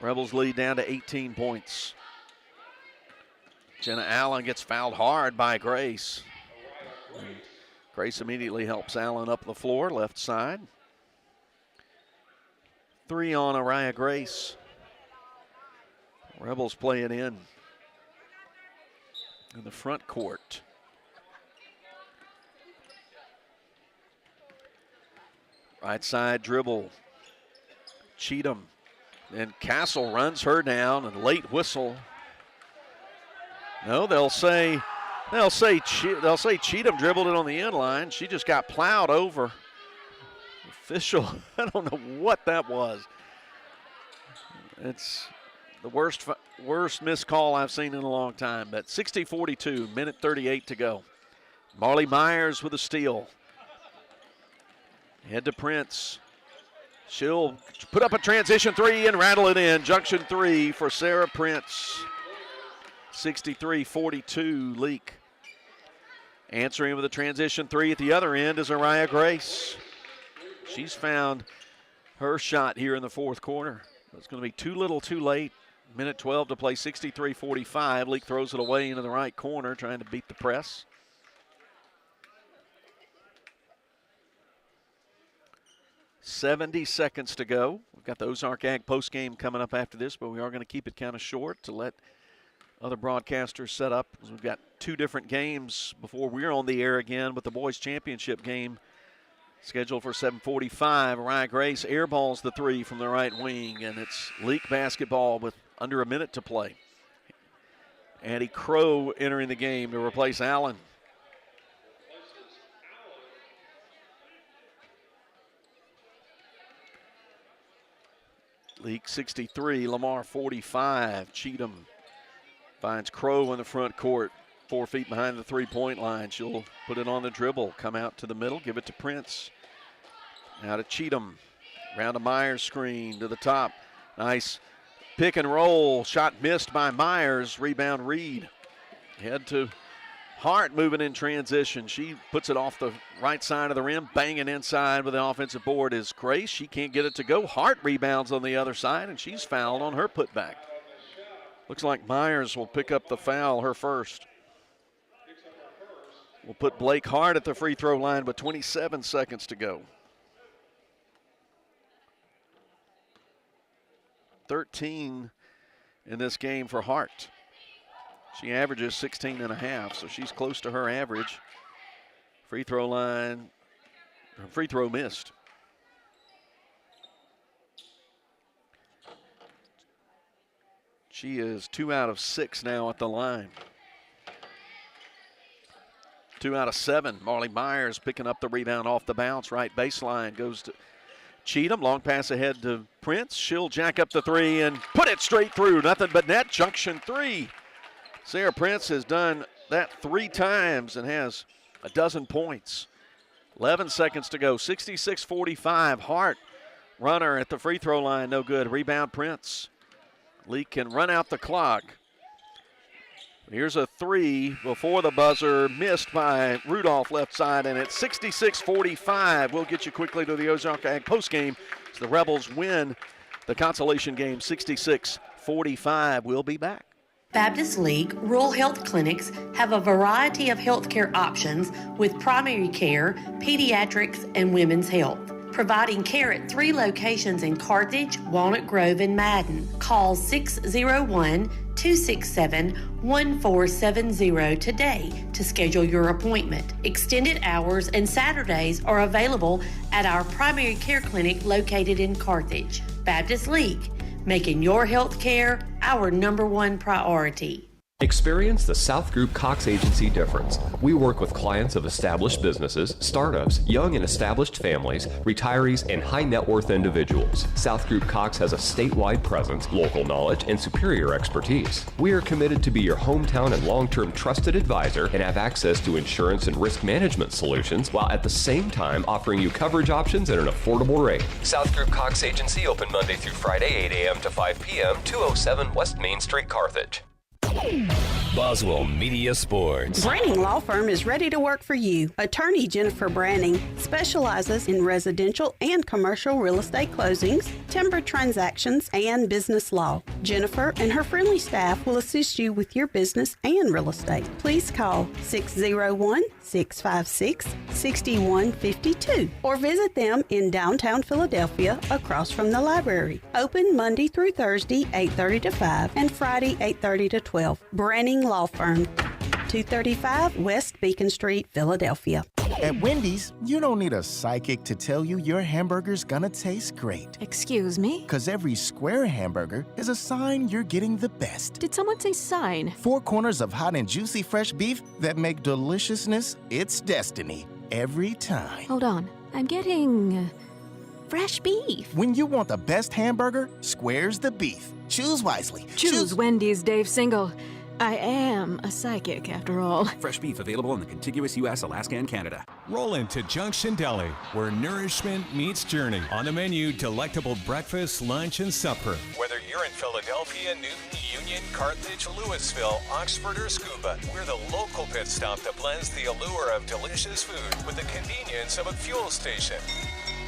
Rebels lead down to 18 points. Jenna Allen gets fouled hard by Grace. And Grace immediately helps Allen up the floor, left side. 3 on Araya Grace. Rebels play it in the front court. Right side dribble. Cheatham. Then Castle runs her down, and late whistle. No, they'll say Cheatham dribbled it on the end line. She just got plowed over. Official, I don't know what that was. It's the worst missed call I've seen in a long time. But 60-42, minute 38 to go. Marley Myers with a steal. Head to Prince. She'll put up a transition 3 and rattle it in. Junction 3 for Sarah Prince. 63-42 Leake. Answering with a transition 3 at the other end is Araya Grace. She's found her shot here in the fourth quarter. It's going to be too little too late. Minute 12 to play, 63-45. Leake throws it away into the right corner, trying to beat the press. 70 seconds to go. We've got the Ozark Ag postgame coming up after this, but we are going to keep it kind of short to let other broadcasters set up. We've got 2 different games before we're on the air again with the boys championship game scheduled for 7:45. Araya Grace airballs the 3 from the right wing, and it's Leake basketball with under a minute to play. Addie Crow entering the game to replace Allen. Leake 63, Lamar 45. Cheatham finds Crow in the front court, 4 feet behind the three-point line. She'll put it on the dribble, come out to the middle, give it to Prince. Now to Cheatham, round to Myers' screen to the top. Nice pick and roll, shot missed by Myers, rebound Reed. Head to Hart moving in transition. She puts it off the right side of the rim, banging inside with the offensive board is Grace. She can't get it to go. Hart rebounds on the other side, and she's fouled on her putback. Looks like Myers will pick up the foul, her first. We'll put Blake Hart at the free throw line with 27 seconds to go. 13 in this game for Hart. She averages 16 and a half, so she's close to her average. Free throw line, free throw missed. She is 2 out of 6 now at the line. 2 out of 7. Marley Myers picking up the rebound off the bounce. Right baseline goes to Cheatham. Long pass ahead to Prince. She'll jack up the three and put it straight through. Nothing but net. Junction 3. Sarah Prince has done that 3 times and has a dozen points. 11 seconds to go. 66-45. Hart, runner at the free throw line. No good. Rebound Prince. Leake can run out the clock. Here's a 3 before the buzzer, missed by Rudolph left side, and it's 66-45. We'll get you quickly to the Ozark Ag postgame as the Rebels win the consolation game 66-45. We'll be back. Baptist League Rural Health Clinics have a variety of healthcare options with primary care, pediatrics, and women's health. Providing care at 3 locations in Carthage, Walnut Grove, and Madden. Call 601-267-1470 today to schedule your appointment. Extended hours and Saturdays are available at our primary care clinic located in Carthage. Baptist League, making your health care our #1 priority. Experience the South Group Cox Agency difference. We work with clients of established businesses, startups, young and established families, retirees, and high net worth individuals. South Group Cox has a statewide presence, local knowledge, and superior expertise. We are committed to be your hometown and long-term trusted advisor and have access to insurance and risk management solutions while at the same time offering you coverage options at an affordable rate. South Group Cox Agency open Monday through Friday, 8 a.m. to 5 p.m., 207 West Main Street, Carthage. Boswell Media Sports. Branning Law Firm is ready to work for you. Attorney Jennifer Branning specializes in residential and commercial real estate closings, timber transactions, and business law. Jennifer and her friendly staff will assist you with your business and real estate. Please call 601-656-6152 or visit them in downtown Philadelphia across from the library. Open Monday through Thursday, 8:30 to 5 and Friday, 8:30 to 12. Branning Law Firm, 235 West Beacon Street, Philadelphia. At Wendy's, you don't need a psychic to tell you your hamburger's gonna taste great. Excuse me? Because every square hamburger is a sign you're getting the best. Did someone say sign? 4 corners of hot and juicy fresh beef that make deliciousness its destiny every time. Hold on. I'm getting fresh beef. When you want the best hamburger, square's the beef. Choose wisely. Choose Wendy's, Dave Single. I am a psychic, after all. Fresh beef available in the contiguous U.S., Alaska, and Canada. Roll into Junction Deli, where nourishment meets journey. On the menu, delectable breakfast, lunch, and supper. Whether you're in Philadelphia, Newton, Union, Carthage, Louisville, Oxford, or Scuba, we're the local pit stop that blends the allure of delicious food with the convenience of a fuel station.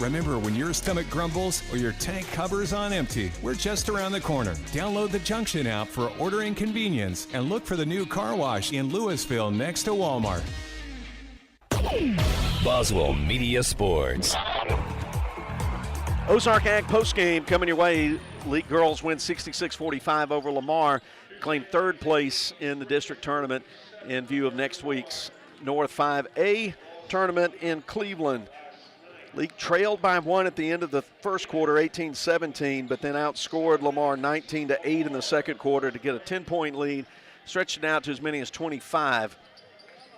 Remember, when your stomach grumbles or your tank covers on empty, we're just around the corner. Download the Junction app for ordering convenience and look for the new car wash in Louisville next to Walmart. Boswell Media Sports. Ozark Ag postgame coming your way. League girls win 66-45 over Lamar. Claim 3rd place in the district tournament in view of next week's North 5A tournament in Cleveland. League trailed by 1 at the end of the first quarter, 18-17, but then outscored Lamar 19-8 in the second quarter to get a 10-point lead, stretched it out to as many as 25,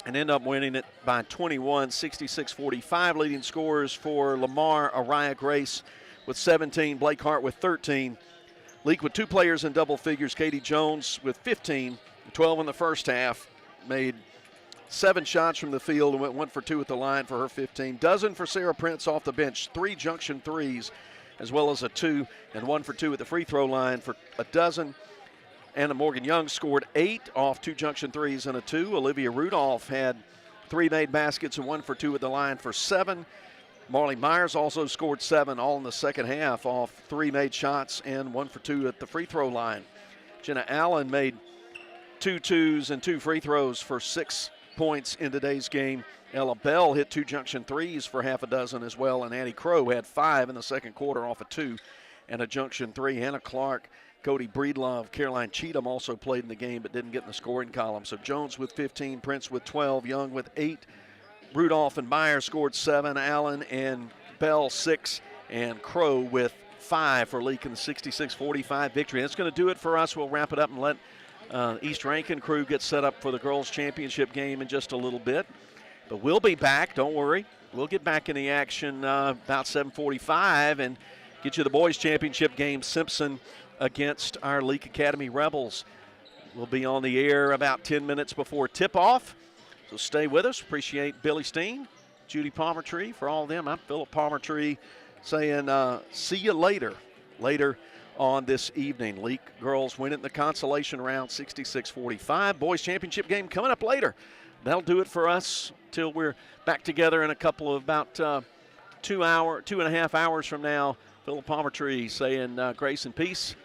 and end up winning it by 21, 66-45. Leading scorers for Lamar, Araya Grace with 17, Blake Hart with 13. Leake with 2 players in double figures, Katie Jones with 15, 12 in the first half, made 7 shots from the field and went 1 for 2 at the line for her 15. Dozen for Sarah Prince off the bench, 3 junction threes, as well as a 2 and 1 for 2 at the free throw line for a dozen. Anna Morgan Young scored 8 off 2 junction threes and a 2. Olivia Rudolph had 3 made baskets and 1 for 2 at the line for 7. Marley Myers also scored 7, all in the second half off 3 made shots and 1 for 2 at the free throw line. Jenna Allen made 2 twos and 2 free throws for 6 points in today's game. Ella Bell hit 2 junction threes for half a dozen as well, and Annie Crow had 5 in the second quarter off a 2 and a junction 3. Hannah Clark, Cody Breedlove, Caroline Cheatham also played in the game but didn't get in the scoring column. So Jones with 15, Prince with 12, Young with 8. Rudolph and Meyer scored 7, Allen and Bell 6, and Crow with 5 for Leake in the 66-45 victory. That's going to do it for us. We'll wrap it up and let East Rankin crew get set up for the girls' championship game in just a little bit. But we'll be back, don't worry. We'll get back in the action about 7:45 and get you the boys' championship game, Simpson against our Leake Academy Rebels. We'll be on the air about 10 minutes before tip-off. So stay with us. Appreciate Billy Steen, Judy Palmertree. For all of them, I'm Philip Palmertree saying see you later on this evening. Leake girls win it in the consolation round 66-45. Boys championship game coming up later. That'll do it for us till we're back together in a couple of about 2.5 hours from now. Philip Palmertree saying grace and peace.